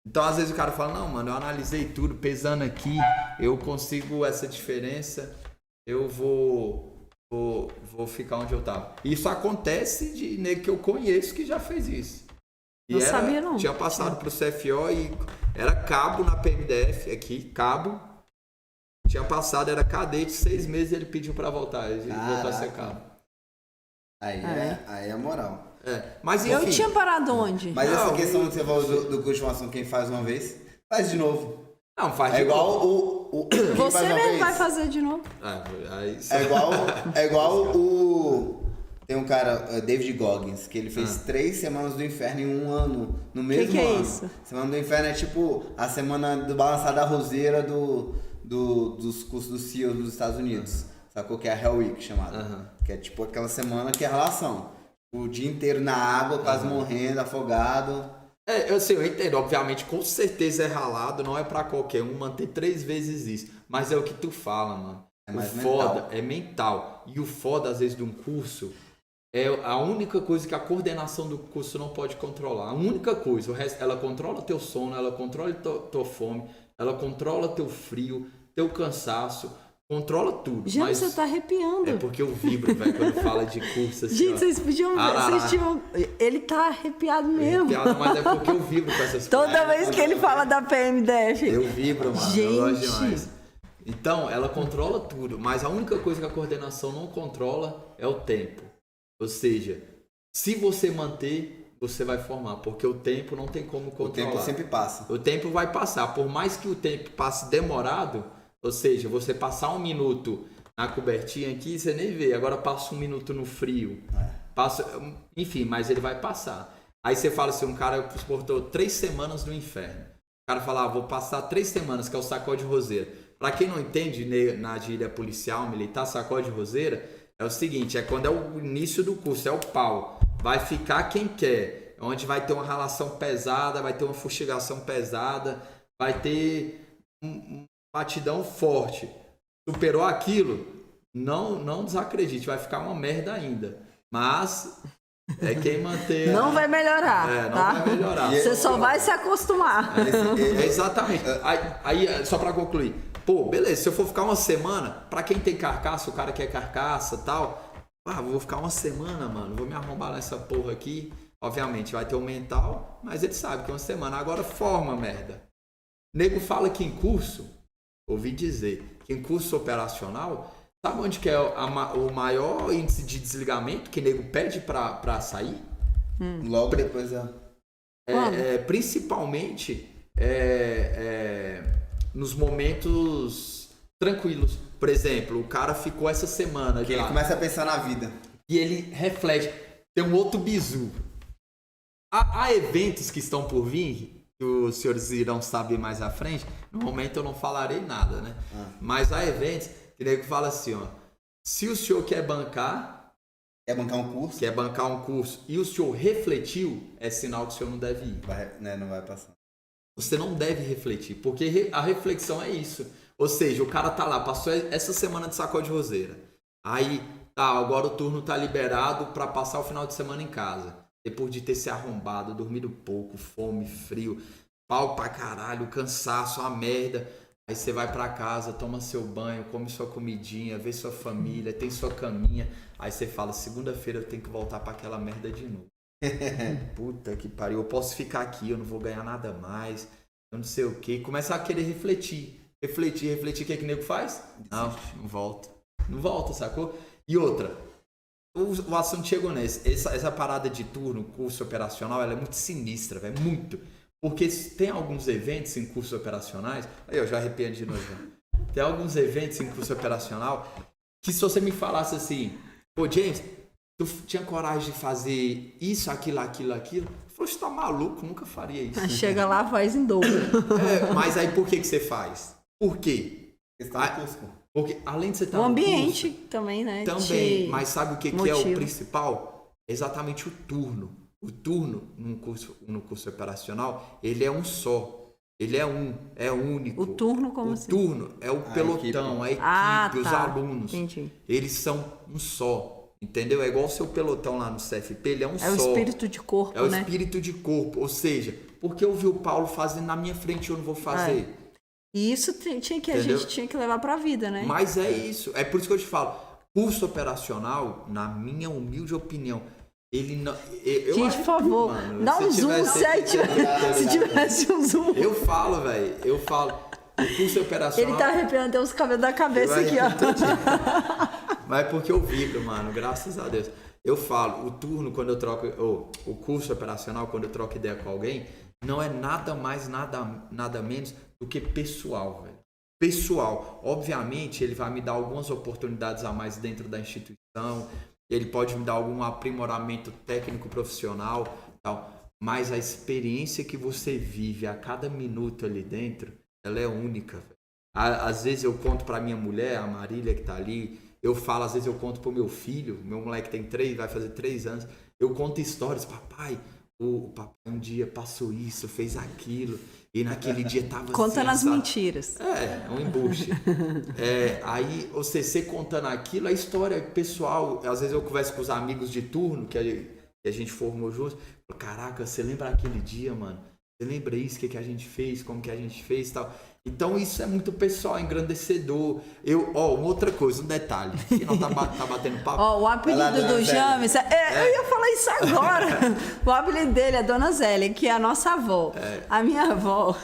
Então, às vezes o cara fala, não, mano, eu analisei tudo, pesando aqui, eu consigo essa diferença, eu vou ficar onde eu tava. Isso acontece de nego que eu conheço que já fez isso. E sabia, não. Tinha passado pro CFO e era cabo na PMDF aqui, cabo. Tinha passado, era cadete, 6 meses ele pediu pra voltar, ele voltou a ser cabo. Aí é moral. Mas eu tinha parado onde? Mas essa questão que você falou do curso de formação, quem faz uma vez, faz de novo. Não, faz de igual novo. Você mesmo vai fazer de novo. É igual o... Tem um cara, David Goggins, que ele fez 3 semanas do inferno em 1 ano, no mesmo ano. Que é isso? Semana do inferno é tipo a semana do balançar da roseira dos cursos do CEO dos Estados Unidos. Sacou? Que é a Hell Week chamada. Que é tipo aquela semana que é relação. O dia inteiro na água, quase morrendo, afogado. Eu entendo. Obviamente, com certeza é ralado. Não é pra qualquer um manter 3 vezes isso. Mas é o que tu fala, mano. O foda é mental. E o foda, às vezes, de um curso é a única coisa que a coordenação do curso não pode controlar. A única coisa. O resto, ela controla teu sono, ela controla tua fome, ela controla teu frio, teu cansaço. Controla tudo. Gente, mas você tá arrepiando. É porque eu vibro, velho, quando fala de curso assim. Gente, vocês podiam ver. Ele tá arrepiado mesmo. Arrepiado, mas é porque eu vibro com essas coisas. Toda vez que ele fala da PMDF. Eu vibro, mano. Gente. Eu gosto demais. Então, ela controla tudo, mas a única coisa que a coordenação não controla é o tempo. Ou seja, se você manter, você vai formar, porque o tempo não tem como controlar. O tempo sempre passa. O tempo vai passar. Por mais que o tempo passe demorado, ou seja, você passar 1 minuto na cobertinha aqui, você nem vê. Agora passa 1 minuto no frio. Enfim, mas ele vai passar. Aí você fala assim, um cara suportou 3 semanas no inferno. cara fala, vou passar 3 semanas, que é o sacode roseira. Pra quem não entende, na gíria policial, militar, sacode roseira, é o seguinte, é quando é o início do curso, é o pau. Vai ficar quem quer, onde vai ter uma relação pesada, vai ter uma fustigação pesada, vai ter um batidão forte. Superou aquilo, não desacredite, vai ficar uma merda ainda. Mas é quem manter... Não vai melhorar, não tá? vai melhorar. Você só vai se acostumar. Exatamente. Aí, só pra concluir. Pô, beleza, se eu for ficar uma semana, pra quem tem carcaça, o cara quer carcaça e tal, vou ficar uma semana, mano, vou me arrombar nessa porra aqui. Obviamente vai ter o mental, mas ele sabe que é uma semana. Agora forma, merda. Nego fala que em curso, ouvi dizer, que em curso operacional, sabe onde que é o maior índice de desligamento que nego pede pra sair? Logo depois Principalmente nos momentos tranquilos. Por exemplo, o cara ficou essa semana que ele começa a pensar na vida. E ele reflete. Tem um outro bizu. Há eventos que estão por vir, que os senhores irão saber mais à frente. No momento eu não falarei nada, né? Mas há eventos que o nego fala assim, ó. Se o senhor quer bancar um curso e o senhor refletiu, é sinal que o senhor não deve ir. Não vai passar. Você não deve refletir, porque a reflexão é isso. Ou seja, o cara tá lá, passou essa semana de sacode roseira. Aí, agora o turno tá liberado para passar o final de semana em casa. Depois de ter se arrombado, dormido pouco, fome, frio, pau pra caralho, cansaço, uma merda. Aí você vai pra casa, toma seu banho, come sua comidinha, vê sua família, tem sua caminha. Aí você fala, segunda-feira eu tenho que voltar pra aquela merda de novo. Puta que pariu, eu posso ficar aqui, eu não vou ganhar nada mais, eu não sei o que. Começa a querer refletir, o que que o nego faz? Não volta, sacou? E outra, o assunto chegou nesse, essa parada de turno, curso operacional, ela é muito sinistra, velho, muito. Porque tem alguns eventos em cursos operacionais, aí eu já arrepiando de novo, tem alguns eventos em curso operacional que se você me falasse assim, pô, James, tu tinha coragem de fazer isso, aquilo? Eu falei, você tá maluco? Nunca faria isso. Chega lá, faz em dobro. Mas aí por que você faz? Por quê? Porque além de você estar no ambiente curso, também, né? Também, mas sabe o que é o principal? Exatamente o turno. O turno no curso operacional, ele é um só. Ele é único. O turno como assim? O turno é o pelotão, a equipe, os alunos. Entendi. Eles são um só. Entendeu? É igual o seu pelotão lá no CFP, ele é um só. É o espírito de corpo, né? É o espírito de corpo. Ou seja, porque eu vi o Paulo fazendo na minha frente, eu não vou fazer. E isso a gente tinha que levar pra vida, né? Mas é isso. É por isso que eu te falo. Curso operacional, na minha humilde opinião, ele não... Gente, por favor, mano, dá um zoom se tivesse um zoom. Eu falo, velho. O curso operacional... Ele tá arrepiando até os cabelos da cabeça aqui, ó. Mas é porque eu vibro, mano. Graças a Deus. Eu falo, o turno, quando eu troco... o curso operacional, quando eu troco ideia com alguém, não é nada mais, nada menos do que pessoal, velho. Pessoal. Obviamente, ele vai me dar algumas oportunidades a mais dentro da instituição. Ele pode me dar algum aprimoramento técnico profissional, tal. Mas a experiência que você vive a cada minuto ali dentro, ela é única, velho. Às vezes eu conto pra minha mulher, a Marília que tá ali, eu falo, às vezes eu conto pro meu filho, meu moleque vai fazer 3 anos, eu conto histórias, papai, o papai um dia passou isso, fez aquilo, e naquele dia tava contando as mentiras. É um embuste. Aí você contando aquilo, a história pessoal, às vezes eu converso com os amigos de turno, que a gente formou juntos, caraca, você lembra aquele dia, mano? Você lembra isso, que a gente fez, como que a gente fez e tal? Então isso é muito pessoal, engrandecedor. Outra coisa, um detalhe, que não tá batendo papo. O apelido do James, eu ia falar isso agora. O apelido dele é Dona Zélia, que é a nossa avó. A minha avó,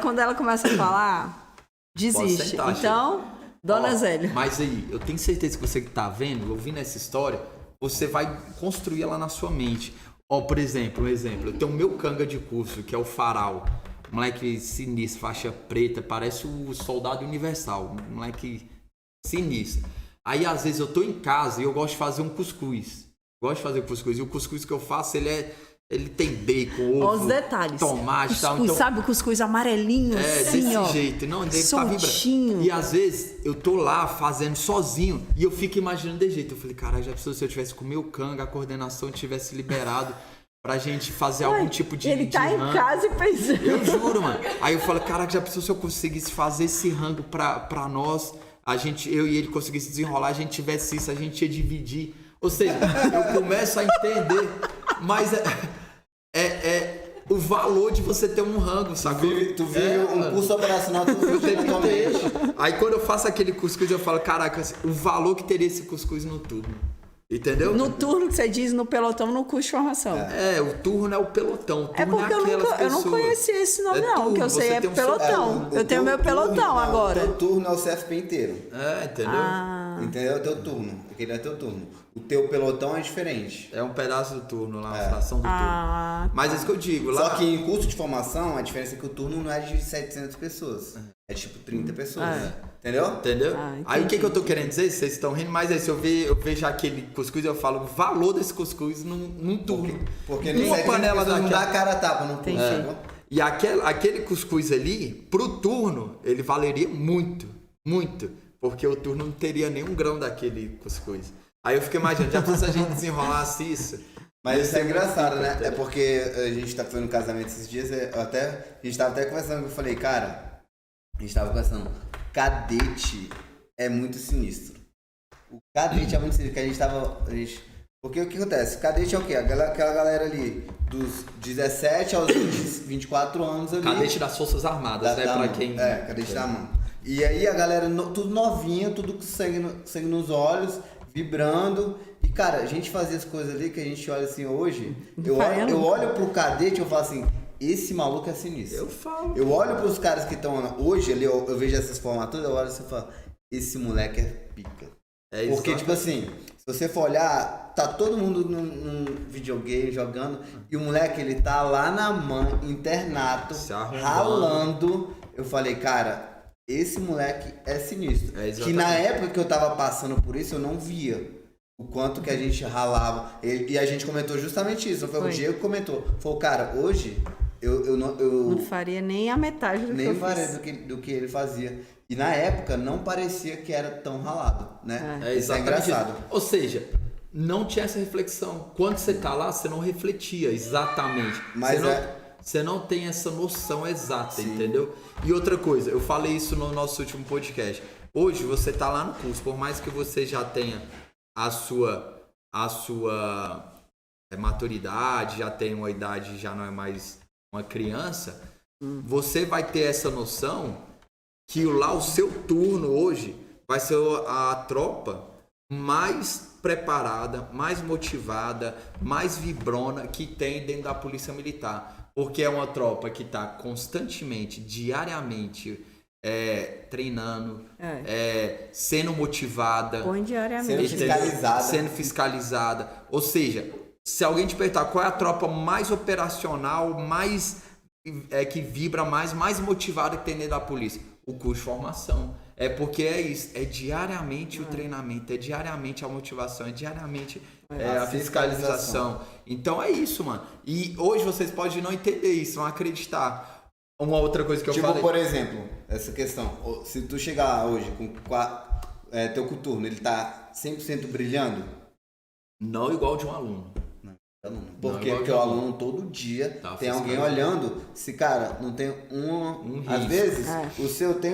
quando ela começa a falar, desiste. Sentar, então, Dona Zélia. Mas aí, eu tenho certeza que você que tá vendo, ouvindo essa história, você vai construir ela na sua mente. Por exemplo, eu tenho o meu canga de curso, que é o Farol. Moleque sinistro, faixa preta, parece o Soldado Universal. Moleque sinistro. Aí, às vezes, eu tô em casa e eu gosto de fazer um cuscuz. E o cuscuz que eu faço, ele Ele tem bacon, ovo, Os detalhes. tomate e tal. Cuscuz, Então, sabe o cuscuz amarelinho, assim, desse ó. jeito. Não, ele tá vibrando. Soltinho. E às vezes eu tô lá fazendo sozinho e eu fico imaginando desse jeito. Eu falei, caralho, já pensou se eu tivesse com o meu canga, a coordenação tivesse liberado pra gente fazer algum tipo de Ele tá de em rango. casa e pensando. Eu juro, mano. Aí eu falo, caraca, já pensou se eu conseguisse fazer esse rango pra nós, eu e ele conseguisse desenrolar, a gente tivesse isso, a gente ia dividir. Ou seja, eu começo a entender, mas o valor de você ter um rango, sacou? Tu vive um curso operacional todo Eu tenho que totalmente. ter. Aí quando eu faço aquele cuscuz, eu falo, caraca, o valor que teria esse cuscuz no turno. Entendeu? No turno que você diz, no pelotão, no curso de formação. O turno é o pelotão. O turno É porque eu não conhecia esse nome, não. O que eu sei é pelotão. Eu tenho meu pelotão agora. O teu turno é o CFP inteiro. Entendeu? Entendeu? É o teu turno. Aquele é teu turno. O teu pelotão é diferente. É um pedaço do turno lá, uma fração do turno. Mas é isso que eu digo. Lá... Só que em curso de formação, a diferença é que o turno não é de 700 pessoas. É tipo 30 pessoas. Entendeu? Entendeu? Aí o que eu tô querendo dizer? Vocês estão rindo, mas aí se eu vejo aquele cuscuz, eu falo o valor desse cuscuz num turno. Porque numa panela não dá cara a tapa no Tem curso. E aquele cuscuz ali, pro turno, ele valeria muito, muito. Porque o turno não teria nenhum grão daquele cuscuz. Aí eu fico imaginando, já pensou se a gente desenrolasse isso? Mas isso é engraçado, né? É porque a gente foi no casamento esses dias, a gente tava até conversando, eu falei, cara, a gente tava conversando, cadete é muito sinistro. O cadete é muito sinistro, que porque o que acontece? Cadete é o quê? Aquela galera ali, dos 17 aos 24 anos ali. Cadete das Forças Armadas, né? Pra quem... Cadete da mão. E aí a galera, tudo novinha, tudo com sangue nos olhos, vibrando. E, cara, a gente fazia as coisas ali que a gente olha assim hoje. Eu olho pro cadete e eu falo assim, esse maluco é sinistro. Eu falo. Eu olho pros caras que estão hoje ali, eu vejo essas formaturas, eu olho assim e falo, esse moleque é pica. Porque, tipo assim, se você for olhar, tá todo mundo num videogame jogando e o moleque, ele tá lá na mão, internato, ralando. Eu falei, cara, esse moleque é sinistro. Que na época que eu tava passando por isso, eu não via o quanto que a gente ralava. E a gente comentou justamente isso. Foi o Diego que comentou. Falou, cara, hoje eu não faria nem a metade do que eu fiz. do que ele fazia. E na época não parecia que era tão ralado, né? Isso é engraçado. Ou seja, não tinha essa reflexão. Quando você tá lá, você não refletia exatamente. Mas você não tem essa noção exata, entendeu? E outra coisa, eu falei isso no nosso último podcast. Hoje você tá lá no curso, por mais que você já tenha a sua maturidade, já tenha uma idade, já não é mais uma criança, você vai ter essa noção que lá o seu turno hoje vai ser a tropa mais preparada, mais motivada, mais vibrona que tem dentro da Polícia Militar. Porque é uma tropa que está constantemente, diariamente, treinando, sendo motivada, sendo fiscalizada. Ou seja, se alguém te perguntar qual é a tropa mais operacional, mais que vibra mais motivada que tem dentro da polícia, o curso de formação. É porque é isso, é diariamente o treinamento, é diariamente a motivação, é diariamente a fiscalização. Então é isso, mano. E hoje vocês podem não entender isso, não acreditar. Uma outra coisa que eu falei... por exemplo, essa questão, se tu chegar hoje com teu coturno, ele tá 100% brilhando? Não igual de um aluno. Por quê? Porque o aluno todo dia tem alguém olhando. Se, cara, não tem às vezes, o seu tem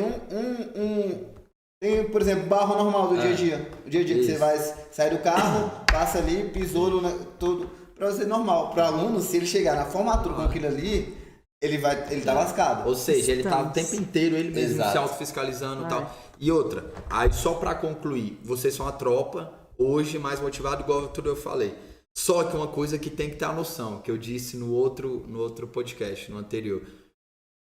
tem, por exemplo, barro normal do dia a dia. O dia a dia que você vai sair do carro, passa ali, pisou tudo. Pra você normal. Pro aluno, se ele chegar na formatura com aquilo ali, ele tá lascado. Ou seja, ele tá o tempo inteiro ele mesmo se autofiscalizando e tal. E outra, aí só pra concluir, vocês são a tropa, hoje mais motivado, igual tudo eu falei. Só que uma coisa que tem que ter a noção, que eu disse no outro podcast, no anterior,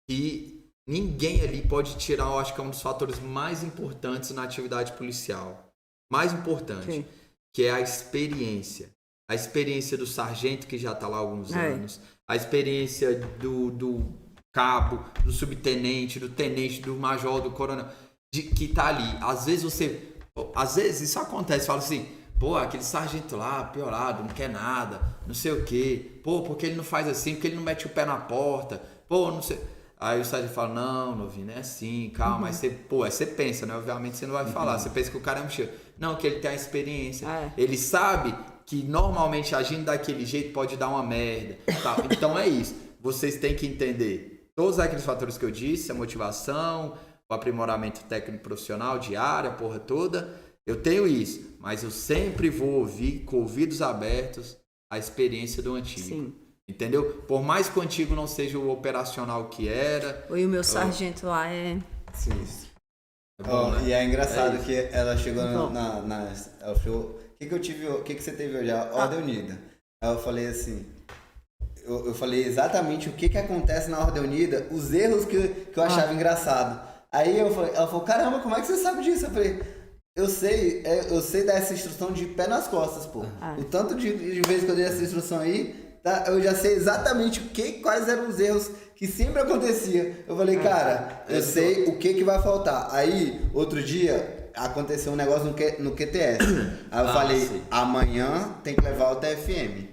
que ninguém ali pode tirar, eu acho que é um dos fatores mais importantes na atividade policial. Mais importante, que é a experiência. A experiência do sargento, que já está lá há alguns anos, a experiência do cabo, do subtenente, do tenente, do major, do coronel, que está ali. Às vezes isso acontece, fala assim, Pô, aquele sargento lá, piorado, não quer nada, não sei o quê. Pô, porque ele não faz assim, porque ele não mete o pé na porta. Pô, não sei... Aí o sargento fala, não, novinho, é assim, calma. Aí você, aí você pensa, né? Obviamente você não vai falar. Você pensa que o cara é um cheiro. Não, que ele tem a experiência. Ele sabe que normalmente agindo daquele jeito pode dar uma merda. Tal. Então é isso. Vocês têm que entender todos aqueles fatores que eu disse, a motivação, o aprimoramento técnico profissional, diário, a porra toda. Eu tenho isso, mas eu sempre vou ouvir com ouvidos abertos a experiência do antigo. Sim. Entendeu? Por mais que o antigo não seja o operacional que era. E o meu sargento lá é... Sim. É bom, né? E é engraçado que ela chegou ela falou, o que você teve hoje? A Ordem Unida. Aí eu falei assim, eu falei exatamente o que acontece na Ordem Unida, os erros que eu achava engraçado. Aí ela falou, caramba, como é que você sabe disso? Eu falei, eu sei dar essa instrução de pé nas costas, pô. O tanto de vezes que eu dei essa instrução aí, tá, eu já sei exatamente quais eram os erros que sempre acontecia. Eu falei, cara, eu sei o que vai faltar. Aí, outro dia, aconteceu um negócio no QTS. Aí eu falei, amanhã tem que levar o TFM.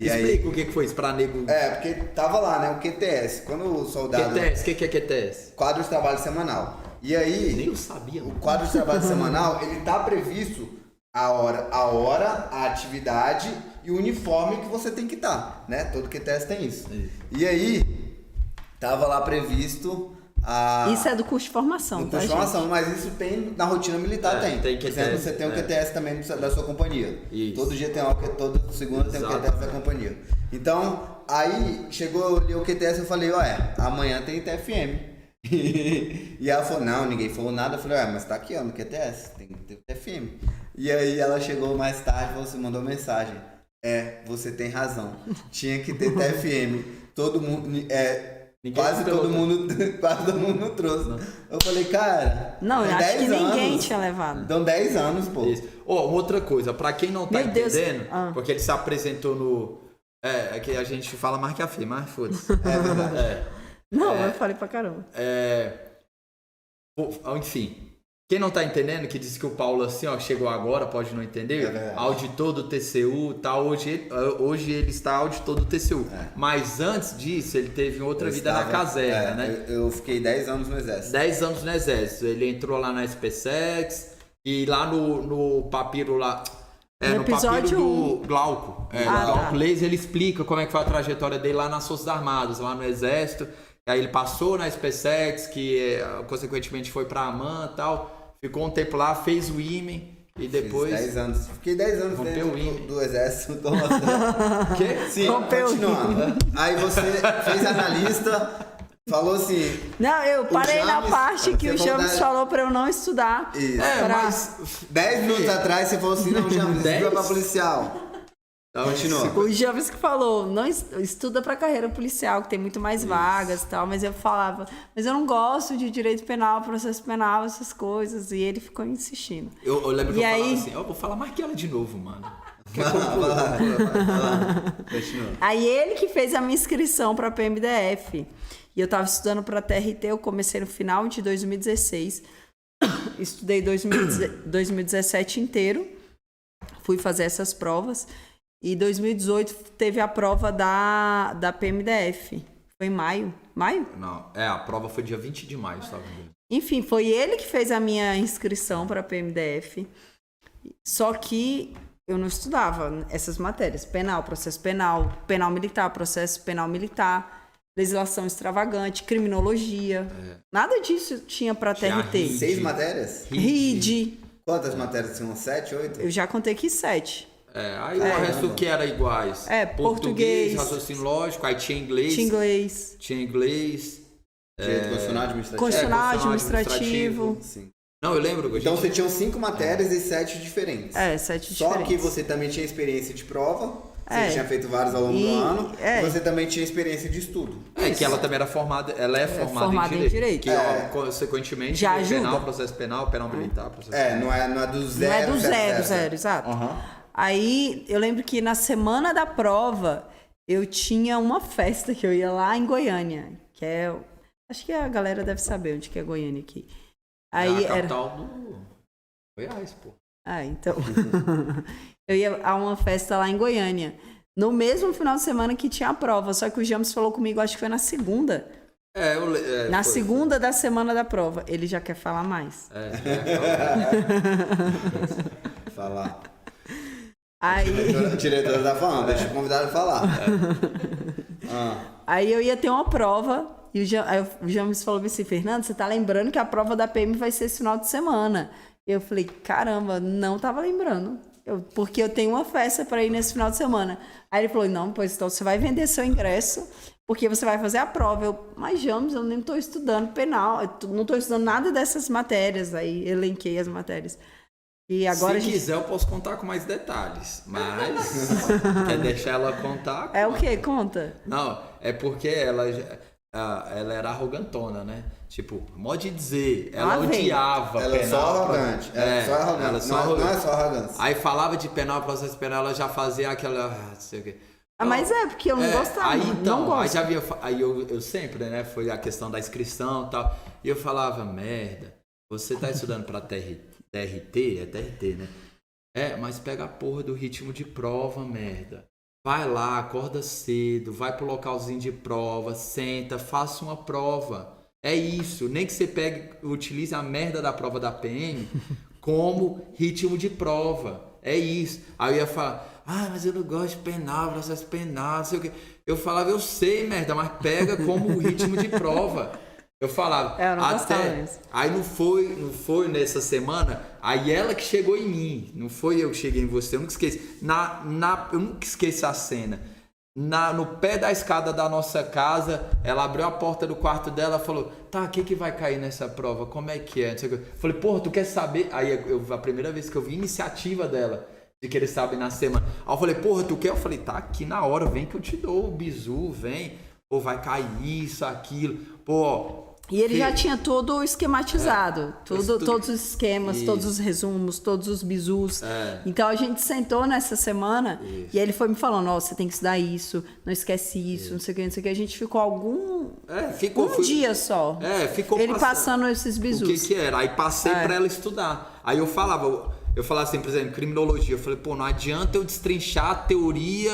E explica aí, o que foi isso pra nego. porque tava lá, né, o QTS. Quando o soldado... QTS, o que é QTS? Quadro de trabalho semanal. E aí... Nem eu sabia. O quadro de trabalho semanal, ele tá previsto a hora, a atividade e o uniforme que você tem que estar, né? Todo QTS tem isso. E aí, tava lá previsto a... Isso é do curso de formação, do curso de formação, mas isso tem na rotina militar, tem QTS, você tem um QTS também da sua companhia. Isso. Todo dia tem todo segunda tem um QTS da companhia. Então, aí chegou ali o QTS, eu falei, amanhã tem TFM. E ela falou, não, ninguém falou nada. Eu falei, mas tá aqui, ó, no QTS, tem que ter o TFM. E aí ela chegou mais tarde e você mandou mensagem. Você tem razão. Tinha que ter TFM. Todo mundo. Quase todo mundo trouxe. Não. Eu falei, cara. Não, eu acho que ninguém tinha levado. Dão 10 anos, pô. Outra coisa, pra quem não tá entendendo, porque ele se apresentou no. É que a gente fala mais que a Fê, mas foda-se. É verdade. Não, eu falei pra caramba. Enfim. Quem não tá entendendo, que disse que o Paulo assim, chegou agora, pode não entender, auditor do TCU, tá, hoje ele está auditor do TCU. Mas antes disso, ele teve outra vida na caserna, né? Eu fiquei 10 anos no Exército. 10 anos no Exército. Ele entrou lá na SpaceX e lá no papiro lá... no papiro do Glauco. Glauco Leis, ele explica como é que foi a trajetória dele lá nas Forças Armadas, lá no Exército. Aí ele passou na SpaceX, que consequentemente foi pra AMAN e tal. Ficou um tempo lá, fez o IME e depois... 10 anos. Fiquei 10 anos dentro do Exército. Quê? Sim, continuando. Aí você fez analista, falou assim... Não, eu parei na parte que o James falou pra eu não estudar. Isso. Mas 10 minutos atrás você falou assim, não, James, estuda pra policial. Continua. O James que falou, não estuda pra carreira policial, que tem muito mais vagas e tal, mas eu falava, mas eu não gosto de direito penal, processo penal, essas coisas, e ele ficou insistindo. Eu lembro que eu falava assim, vou falar mais que ela de novo, mano. Continua. Aí ele que fez a minha inscrição pra PMDF, e eu tava estudando pra TRT, eu comecei no final de 2016, estudei 2017 inteiro, fui fazer essas provas. E 2018 teve a prova da PMDF. Foi em maio? Maio? Não, a prova foi dia 20 de maio, sabe? Enfim, foi ele que fez a minha inscrição para a PMDF. Só que eu não estudava essas matérias. Penal, processo penal, penal militar, processo penal militar, legislação extravagante, criminologia. Nada disso tinha para TRT. 6 matérias? RID. Quantas matérias? São 7, 8? Eu já contei aqui 7. Aí o resto que era iguais. Português, raciocínio lógico, aí tinha inglês. Direito constitucional administrativo. Constitucional administrativo. Sim. Não, eu lembro. Então você tinha 5 matérias e 7 diferentes. 7 diferentes. Só que você também tinha experiência de prova. Você tinha feito vários ao longo do ano. E você também tinha experiência de estudo. Que ela também era formada. Ela é formada em direito. Que, consequentemente, já ajuda. Penal, processo penal militar, processo penal. Não é do zero. Não é do zero, exato. Aí eu lembro que na semana da prova eu tinha uma festa que eu ia lá em Goiânia, que é... Acho que a galera deve saber onde que é Goiânia aqui. Aí a capital do Goiás, pô. Então. Eu ia a uma festa lá em Goiânia. No mesmo final de semana que tinha a prova. Só que o James falou comigo, acho que foi na segunda. Na segunda da semana da prova. Ele já quer falar mais. Falar. Aí... O diretor tá falando, deixa o convidado falar. Aí eu ia ter uma prova e o James falou assim, Fernando, você tá lembrando que a prova da PM vai ser esse final de semana? Eu falei, caramba, não tava lembrando. Porque eu tenho uma festa para ir nesse final de semana. Aí ele falou, não, pois então você vai vender seu ingresso, porque você vai fazer a prova. Mas James, eu nem estou estudando penal, eu não estou estudando nada dessas matérias. Aí elenquei as matérias. E agora Se quiser, eu posso contar com mais detalhes, mas quer deixar ela contar? É o quê? Conta. Não, é porque ela era arrogantona, né? Tipo, modo de dizer, ela odiava ela penal. Só arrogante. Só arrogante. Não é só arrogância. Aí falava de penal, processo penal, ela já fazia aquela... Não sei o quê. Mas porque eu não gostava. Aí então, não gosto. aí eu sempre, né? Foi a questão da inscrição e tal. E eu falava, merda, você tá estudando pra TRT? É TRT, né? Mas pega a porra do ritmo de prova, merda. Vai lá, acorda cedo, vai pro localzinho de prova, senta, faça uma prova. É isso, nem que você utilize a merda da prova da PM como ritmo de prova. É isso. Aí eu ia falar, mas eu não gosto de penal, processo penal, não sei o quê. Eu falava, eu sei, merda, mas pega como ritmo de prova. Eu falava, eu não gostava disso. Aí não foi nessa semana, aí ela que chegou em mim, não foi eu que cheguei em você, eu nunca esqueço. Eu nunca esqueço a cena. No pé da escada da nossa casa, ela abriu a porta do quarto dela e falou, tá, o que vai cair nessa prova? Como é que é? Não sei o que. Eu falei, porra, tu quer saber? Aí a primeira vez que eu vi a iniciativa dela, de querer saber na semana. Aí eu falei, porra, tu quer? Eu falei, tá aqui na hora, vem que eu te dou o bizu, vem. Pô, vai cair isso, aquilo. Pô... E ele já tinha todo esquematizado, todos os esquemas, todos os resumos, todos os bizus. Então a gente sentou nessa semana e ele foi me falando, você tem que estudar isso, não esquece isso, não sei o que. A gente ficou um dia só. Ficou ele passando esses bizus. O que era? Aí passei pra ela estudar. Aí eu falava assim, por exemplo, criminologia. Eu falei, pô, não adianta eu destrinchar a teoria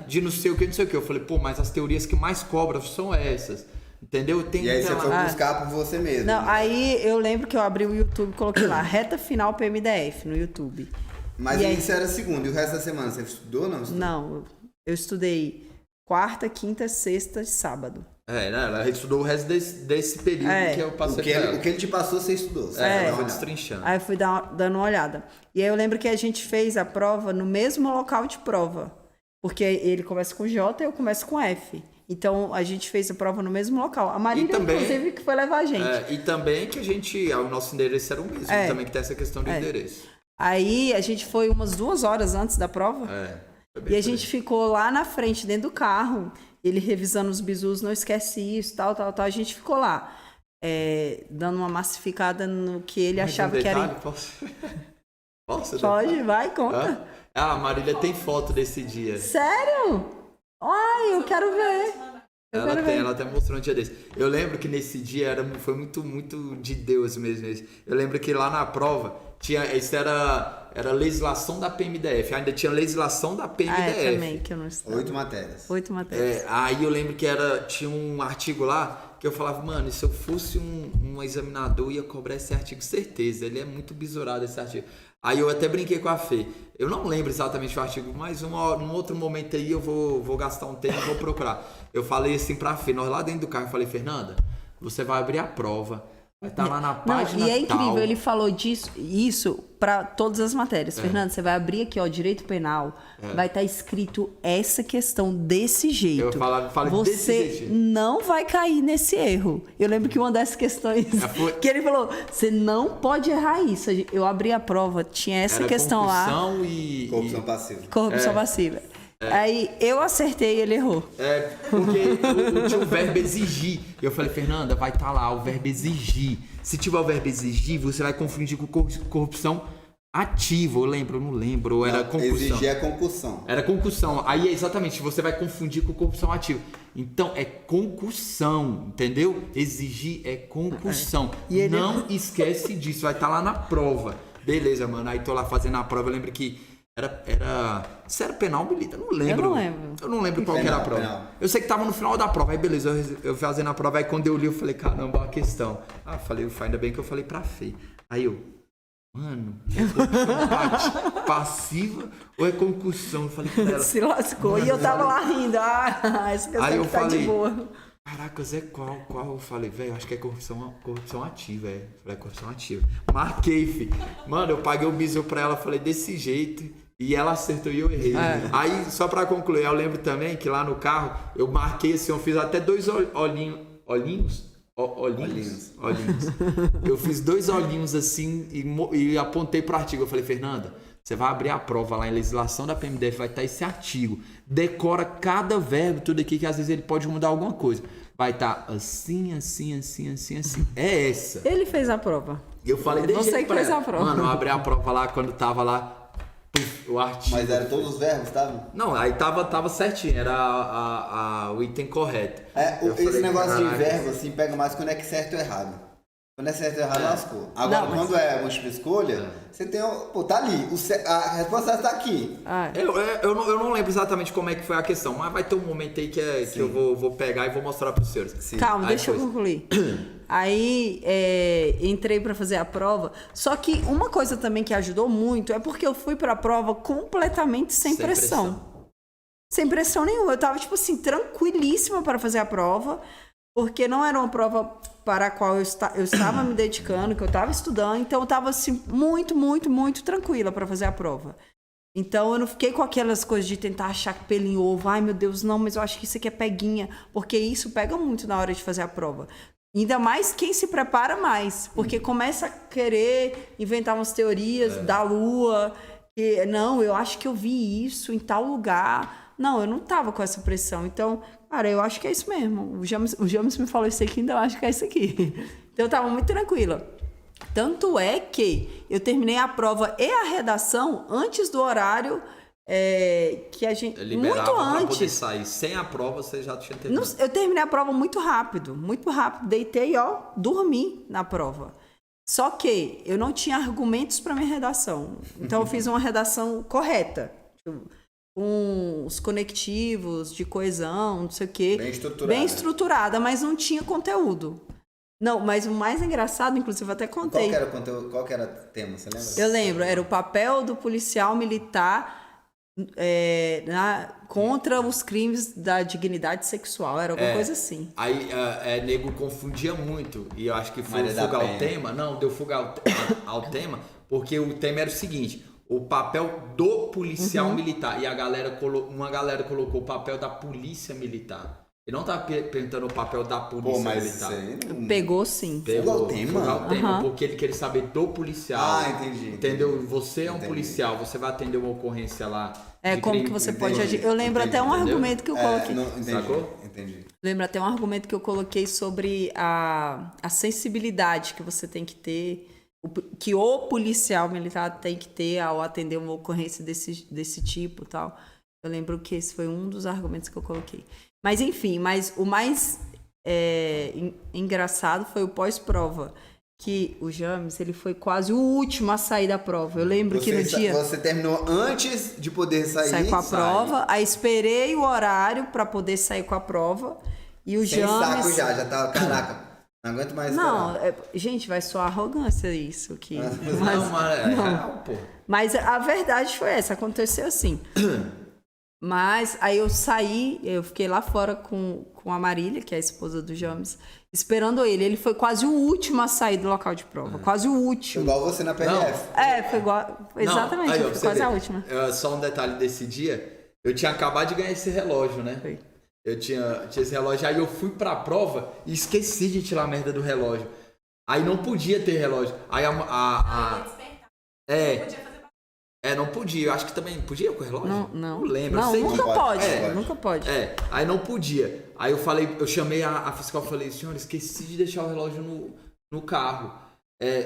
de não sei o que. Eu falei, pô, mas as teorias que mais cobram são essas. Entendeu? E aí você foi buscar por você mesmo. Não, aí eu lembro que eu abri o YouTube e coloquei lá, reta final PMDF no YouTube. Mas isso era segunda, e o resto da semana você estudou ou não? Não, eu estudei quarta, quinta, sexta e sábado. Ela estudou o resto desse período que eu passei pra ela. O que ele te passou, você estudou. Foi destrinchando. Aí eu fui dando uma olhada. E aí eu lembro que a gente fez a prova no mesmo local de prova. Porque ele começa com J e eu começo com F. Então, a gente fez a prova no mesmo local. A Marília, inclusive, que foi levar a gente. E também que o nosso endereço era o mesmo. Também que tem essa questão do endereço. Aí, a gente foi umas 2 horas antes da prova. E a gente ficou lá na frente, dentro do carro. Ele revisando os bizus, não esquece isso, tal. A gente ficou lá, dando uma massificada no que ele achava que era... Posso? Pode, vai, conta. A Marília tem foto desse dia. Sério? Ai, eu quero ver. Ela até mostrou um dia desse. Eu lembro que nesse dia foi muito, muito de Deus mesmo. Eu lembro que lá na prova isso era legislação da PMDF. Ainda tinha legislação da PMDF. Também, que eu não estava. 8 matérias. 8 matérias. Aí eu lembro que tinha um artigo lá que eu falava, mano, se eu fosse um examinador, eu ia cobrar esse artigo, certeza. Ele é muito besourado, esse artigo. Aí eu até brinquei com a Fê. Eu não lembro exatamente o artigo, mas num outro momento aí eu vou gastar um tempo e vou procurar. Eu falei assim pra Fê, nós lá dentro do carro, eu falei, Fernanda, você vai abrir a prova, vai estar lá na página e é incrível, tal. ele falou isso para todas as matérias. Fernanda, você vai abrir aqui, ó, direito penal, vai estar escrito essa questão desse jeito. Eu falei você desse jeito. não vai cair nesse erro. Eu lembro que uma das questões que ele falou, você não pode errar isso. Eu abri a prova, tinha essa questão lá. Corrupção passiva. Corrupção passiva. Aí eu acertei e ele errou. Porque tinha o verbo exigir. Eu falei, Fernanda, vai estar lá o verbo exigir. Se tiver o verbo exigir, você vai confundir com corrupção ativa. Eu não lembro. Era concussão. Exigir é concussão. Era concussão. Aí, exatamente, você vai confundir com corrupção ativa. Então, é concussão, entendeu? Exigir é concussão. Não esquece disso, vai estar lá na prova. Beleza, mano. Aí tô lá fazendo a prova. Eu lembro que se era penal ou militar? Eu não lembro. Eu não lembro qual que era a prova. Penal. Eu sei que tava no final da prova. Aí beleza, eu fazendo a prova. Aí quando eu li, eu falei, caramba, uma questão. Ah, falei, ainda bem que eu falei pra Fê. Aí eu, mano, é passiva ou é concussão? Eu falei pra ela. Se lascou. Mano, e eu tava lá rindo. Essa questão aí eu tá falei, de boa. Caraca, Zé, qual? Eu falei, velho, acho que é corrupção ativa, velho. Falei, corrupção ativa. Marquei, filho. Mano, eu paguei o bisu pra ela, falei, desse jeito. E ela acertou e eu errei. Aí, só pra concluir, eu lembro também que lá no carro, eu marquei assim, eu fiz até 2 olhinhos. Eu fiz 2 olhinhos assim e apontei pro artigo. Eu falei, Fernanda, você vai abrir a prova lá em legislação da PMDF, vai estar esse artigo. Decora cada verbo, tudo aqui, que às vezes ele pode mudar alguma coisa. Vai estar assim. É essa. Ele fez a prova. Eu falei, você que fez a prova. Mano, eu abri a prova lá, quando tava lá, o artigo. Mas eram todos os verbos, tá? Não, aí tava certinho, era o item correto. Esse negócio de verbo, assim, pega mais quando é que certo ou errado. Quando é certo ou errado, lascou. Agora, quando é múltipla escolha, você tem... Pô, tá ali. A resposta tá aqui. Eu não lembro exatamente como é que foi a questão, mas vai ter um momento aí que eu vou pegar e vou mostrar pros senhores. Sim. Calma, deixa eu concluir. Aí, entrei pra fazer a prova. Só que uma coisa também que ajudou muito é porque eu fui pra prova completamente sem pressão. Sem pressão nenhuma. Eu tava, tipo assim, tranquilíssima para fazer a prova, porque não era uma prova para a qual eu estava me dedicando, que eu estava estudando, então eu estava assim, muito tranquila para fazer a prova. Então eu não fiquei com aquelas coisas de tentar achar pelo em ovo, ai meu Deus, não, mas eu acho que isso aqui é peguinha, porque isso pega muito na hora de fazer a prova. Ainda mais quem se prepara mais, porque começa a querer inventar umas teorias da Lua, que não, eu acho que eu vi isso em tal lugar. Não, eu não tava com essa pressão, então... Cara, eu acho que é isso mesmo. O James me falou isso aqui, então eu acho que é isso aqui. Então eu tava muito tranquila. Tanto é que eu terminei a prova e a redação antes do horário que a gente... Liberava muito antes. Pra poder sair. Sem a prova, você já tinha terminado. Eu terminei a prova muito rápido. Deitei, dormi na prova. Só que eu não tinha argumentos para minha redação. Então eu fiz uma redação correta. Com os conectivos de coesão, não sei o quê. Bem estruturada, mas não tinha conteúdo. Não, mas o mais engraçado, inclusive, eu até contei. Qual que era o conteúdo? Qual que era o tema? Você lembra? Eu lembro, era o papel do policial militar contra os crimes da dignidade sexual. Era alguma coisa assim. Aí, nego confundia muito. E eu acho que foi fuga ao tema. Não, deu fuga ao tema, porque o tema era o seguinte... O papel do policial militar. E uma galera colocou o papel da polícia militar. Ele não tá perguntando o papel da polícia militar. Pegou sim. Pegou o tema, porque ele queria saber do policial. Entendi. Entendeu? Você é um policial, você vai atender uma ocorrência lá. Como que você pode agir. Eu lembro até um argumento que eu coloquei. Sacou? Entendi. Lembro até um argumento que eu coloquei sobre a sensibilidade que você tem que ter. Que o policial militar tem que ter ao atender uma ocorrência desse tipo e tal. Eu lembro que esse foi um dos argumentos que eu coloquei. Mas enfim, o mais engraçado foi o pós-prova. Que o James, ele foi quase o último a sair da prova. Eu lembro que no dia... Você terminou antes de poder sair com a prova. Aí esperei o horário para poder sair com a prova. E o James... saco já tava... Caraca... Não aguento mais esperar. Gente, vai soar arrogância isso aqui. Não, pô. Mas a verdade foi essa, aconteceu assim. Mas aí eu saí, eu fiquei lá fora com a Marília, que é a esposa do James, esperando ele. Ele foi quase o último a sair do local de prova, quase o último. Igual você na PDF. Foi igual, exatamente, foi quase a última. Só um detalhe desse dia, eu tinha acabado de ganhar esse relógio, né? Foi. Eu tinha esse relógio, aí eu fui pra prova e esqueci de tirar a merda do relógio. Aí não podia ter relógio. Aí não podia. Eu acho que também podia com o relógio? Não lembro. Não, nunca pode. Aí não podia. Aí eu chamei a fiscal e falei, senhora, esqueci de deixar o relógio no carro.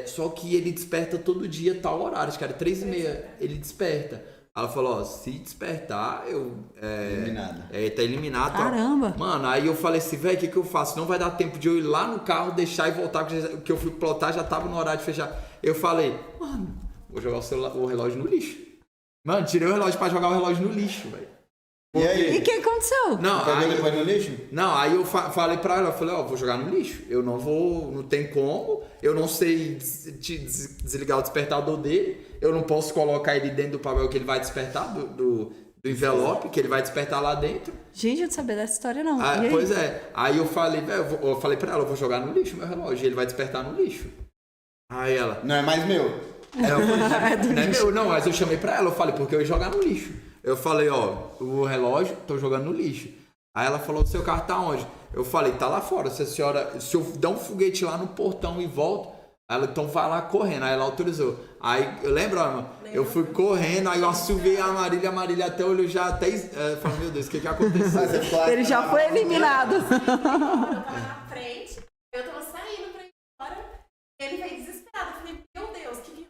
Só que ele desperta todo dia, tal horário, acho que era 3h30, ele desperta. Ela falou, se despertar, tá eliminado. Caramba! Mano, aí eu falei assim, velho, o que eu faço? Não vai dar tempo de eu ir lá no carro, deixar e voltar, porque eu fui plotar, já tava no horário de fechar. Eu falei, mano, vou jogar o relógio no lixo. Mano, tirei o relógio pra jogar o relógio no lixo, velho. E aí? E o que aconteceu? Não, Pegou depois no lixo? Não, aí eu falei pra ela, eu falei, vou jogar no lixo. Eu não vou, não tem como, eu não sei desligar o despertador dele, eu não posso colocar ele dentro do papel que ele vai despertar, do envelope, que ele vai despertar lá dentro. Gente, eu não sabia dessa história, não. Pois é. Aí eu falei, velho, eu falei pra ela, eu vou jogar no lixo meu relógio, ele vai despertar no lixo. Aí ela... Não é mais meu. Eu falei, não é meu, não, mas eu chamei pra ela, eu falei, porque eu ia jogar no lixo. Eu falei, o relógio, tô jogando no lixo. Aí ela falou, seu carro tá onde? Eu falei, tá lá fora, se eu der um foguete lá no portão e volto, ela então vai lá correndo, aí ela autorizou. Aí, eu lembro, eu fui correndo, aí eu assovei a Marília até olhou já até... falei, meu Deus, o que aconteceu? Ele já foi eliminado. Eu tava na frente, eu tava saindo pra ir embora, ele veio desesperado. Eu falei, meu Deus, o que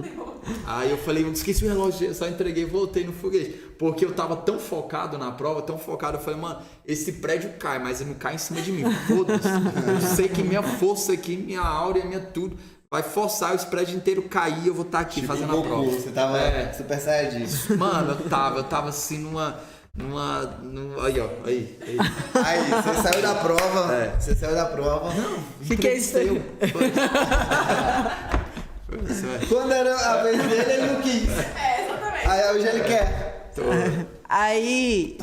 rolou? Aí eu falei, eu esqueci o relógio, eu só entreguei e voltei no foguete. Porque eu tava tão focado na prova, tão focado, eu falei, mano, esse prédio cai, mas ele não cai em cima de mim, foda-se. Eu sei que minha força aqui, minha áurea, minha tudo, vai forçar esse prédio inteiro cair, eu vou estar aqui fazendo a prova. Você tava super saiyajin. Mano, eu tava assim numa aí, ó, aí. Aí, você saiu da prova, você saiu da prova. Não, Fiquei seu. Quando era a vez dele, ele não quis. Exatamente. Aí hoje ele quer. Aí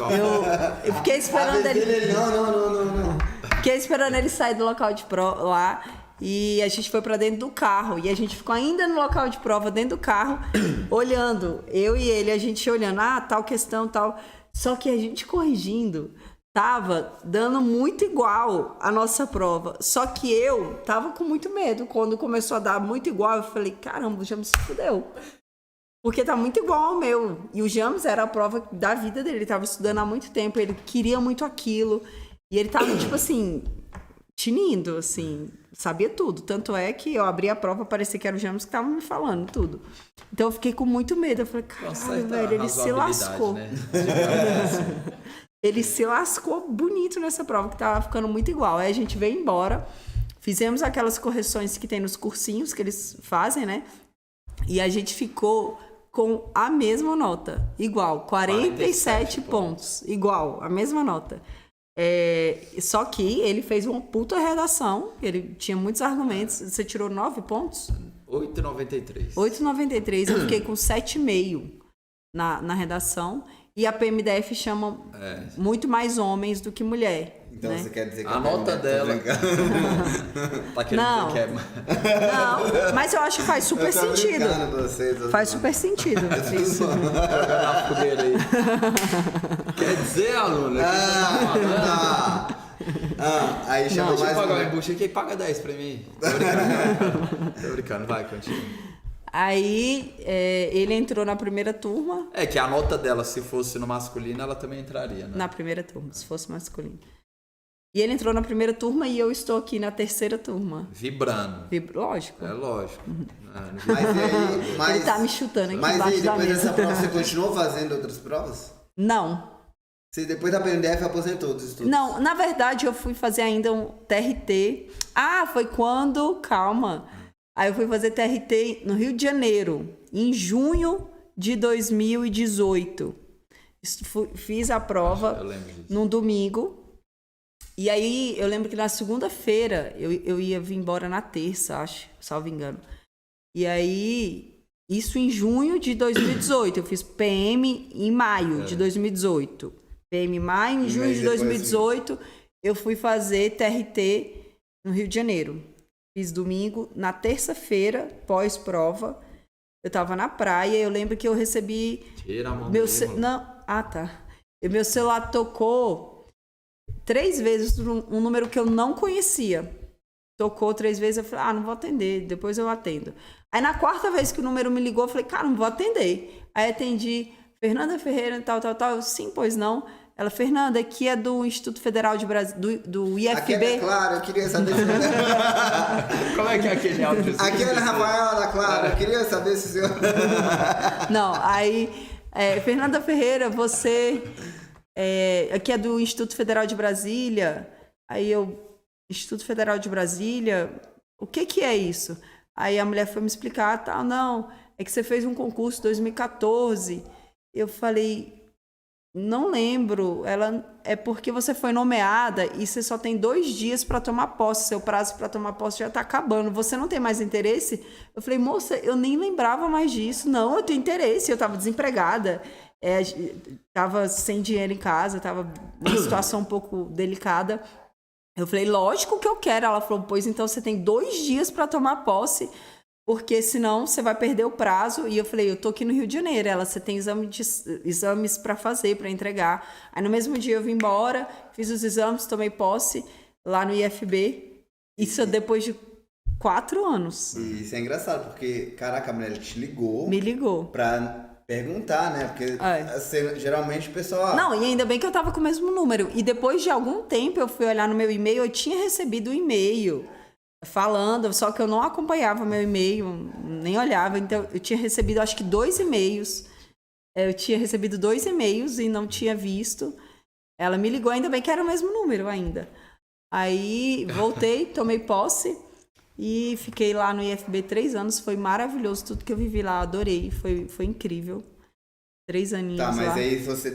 eu fiquei A esperando vez ele. dele, não. Fiquei esperando ele sair do local de prova lá. E a gente foi pra dentro do carro. E a gente ficou ainda no local de prova, dentro do carro, olhando. Eu e ele, a gente olhando, tal questão, tal. Só que a gente corrigindo, tava dando muito igual a nossa prova. Só que eu tava com muito medo. Quando começou a dar muito igual, eu falei, caramba, o James se fudeu. Porque tá muito igual ao meu. E o James era a prova da vida dele. Ele tava estudando há muito tempo, ele queria muito aquilo. E ele tava, tipo assim, tinindo, assim, sabia tudo. Tanto é que eu abri a prova, parecia que era o James que tava me falando tudo. Então eu fiquei com muito medo. Eu falei, caralho, velho, ele se lascou. Né? Ele se lascou bonito nessa prova, que tava ficando muito igual. Aí a gente veio embora, fizemos aquelas correções que tem nos cursinhos que eles fazem, né? E a gente ficou com a mesma nota, igual, 47 pontos, igual, a mesma nota. Só que ele fez uma puta redação, ele tinha muitos argumentos. Você tirou 9 pontos? 8,93. 8,93, eu fiquei com 7,5 na redação. E a PMDF chama muito mais homens do que mulher. Então né? você quer dizer que a nota dela. Tá querendo Não. dizer que Não, mas eu acho que faz super sentido. Faz super sentido. Isso. na fogueira aí. Quer dizer, aluno? Aí chama Deixa eu mais pagar o embuste aqui, paga 10 pra mim. Tô brincando, vai, continua. Aí ele entrou na primeira turma. É que a nota dela, se fosse no masculino, ela também entraria, né? Na primeira turma, se fosse masculino. E ele entrou na primeira turma e eu estou aqui na terceira turma. Vibrando. Lógico. É lógico. Mas Ele tá me chutando aqui Mas embaixo aí, da depois mesa. dessa prova, você continuou fazendo outras provas? Não. Você depois da PMDF aposentou dos estudos? Não, na verdade eu fui fazer ainda um TRT. Foi quando... Calma. Aí eu fui fazer TRT no Rio de Janeiro, em junho de 2018. Fiz a prova num domingo. E aí eu lembro que na segunda-feira eu ia vir embora na terça, acho, salvo engano. E aí, isso em junho de 2018. Eu fiz PM em maio de 2018. PM em maio, em junho de 2018, eu fui fazer TRT no Rio de Janeiro. Fiz domingo. Na terça-feira, pós-prova, eu tava na praia. Eu lembro que eu recebi... Tira a mão Não. Tá. E meu celular tocou 3 vezes um número que eu não conhecia. Tocou 3 vezes, eu falei, não vou atender, depois eu atendo. Aí na 4ª vez que o número me ligou, eu falei, cara, não vou atender. Aí atendi, Fernanda Ferreira, tal. Eu, sim, pois não. Ela, Fernanda, aqui é do Instituto Federal de Brasil, do IFB. Aquele, claro, eu queria saber se... Como é que é aquele áudio? Aquele Rafael da Clara, eu queria saber se o senhor... Não, aí, Fernanda Ferreira, você... aqui é do Instituto Federal de Brasília. Aí eu, Instituto Federal de Brasília, o que é isso? Aí a mulher foi me explicar, tal, não, é que você fez um concurso em 2014. Eu falei, não lembro, é porque você foi nomeada e você só tem 2 dias para tomar posse, seu prazo para tomar posse já está acabando, você não tem mais interesse? Eu falei, moça, eu nem lembrava mais disso, não, eu tenho interesse, eu estava desempregada, estava sem dinheiro em casa, estava numa situação um pouco delicada. Eu falei, lógico que eu quero. Ela falou, pois então você tem 2 dias para tomar posse, porque senão você vai perder o prazo. E eu falei, eu tô aqui no Rio de Janeiro. Ela, você tem exames para fazer, para entregar. Aí no mesmo dia eu vim embora, fiz os exames, tomei posse lá no IFB. Isso depois de 4 anos. E isso é engraçado, porque, caraca, a mulher te ligou. Me ligou. Pra perguntar, né? Porque geralmente o pessoal... Não, e ainda bem que eu tava com o mesmo número. E depois de algum tempo eu fui olhar no meu e-mail, eu tinha recebido um e-mail falando, só que eu não acompanhava meu e-mail, nem olhava. Então eu tinha recebido, acho que 2 e-mails. Eu tinha recebido 2 e-mails e não tinha visto. Ela me ligou, ainda bem que era o mesmo número ainda. Aí voltei, tomei posse e fiquei lá no IFB 3 anos. Foi maravilhoso tudo que eu vivi lá, adorei, foi incrível. 3 aninhos lá. Tá, mas aí você,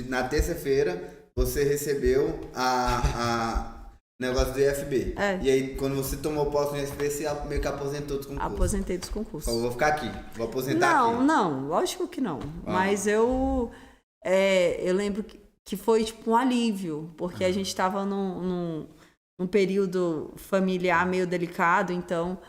na terça-feira você recebeu a negócio do IFB. E aí quando você tomou posse no IFB, você meio que aposentou dos concursos. Aposentei dos concursos. Falou, vou ficar aqui, vou aposentar aqui. Não, lógico que não. Mas eu lembro que foi tipo um alívio, porque a gente estava num período familiar meio delicado, então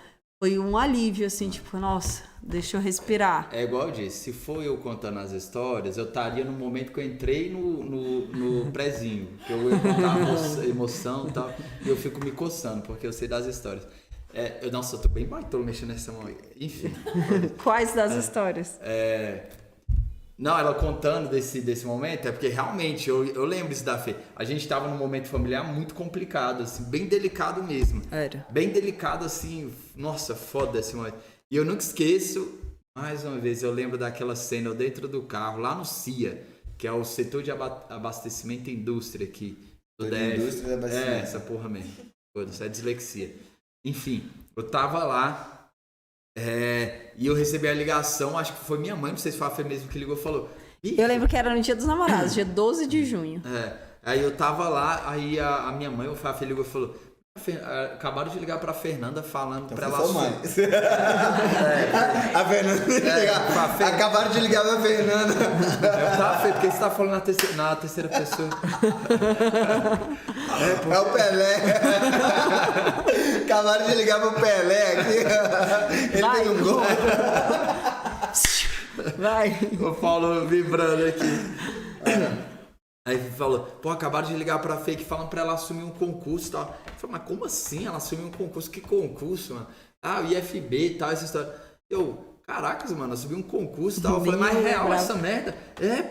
foi um alívio, assim, tipo, nossa, deixa eu respirar. É igual eu disse, se for eu contando as histórias, eu estaria no momento que eu entrei no prézinho, que eu ia contar emoção e tal, e eu fico me coçando, porque eu sei das histórias. Nossa, eu tô bem baitolo mexendo nessa mão. Enfim. Quais das histórias? Não, ela contando desse momento, é porque realmente, eu lembro isso da Fê. A gente estava num momento familiar muito complicado, assim, bem delicado mesmo. Era. Bem delicado, assim, nossa, foda esse momento. E eu nunca esqueço, mais uma vez, eu lembro daquela cena, eu dentro do carro, lá no CIA, que é o setor de abastecimento e indústria aqui, do DF. Indústria de abastecimento. Essa porra mesmo. Foda-se, é dislexia. Enfim, eu tava lá, e eu recebi a ligação, acho que foi minha mãe, não sei se foi a Fê mesmo que ligou, falou... Eu lembro que era no Dia dos Namorados, dia 12 de junho. Aí eu tava lá, aí a minha mãe, a Fê ligou e falou... Acabaram de ligar pra Fernanda falando então, pra ela... A Fernanda acabaram de ligar pra Fernanda. Porque você tá falando na terceira pessoa. É o Pelé. Acabaram de ligar pro Pelé aqui. Ele tem um gol. Vai. O Paulo vibrando aqui. Aí falou, acabaram de ligar pra Fê que falam pra ela assumir um concurso e tal. Eu falei, mas como assim ela assumiu um concurso? Que concurso, mano? O IFB e tal, essa história. Caracas, mano, assumi um concurso e tal. Eu falei, mas é real essa merda?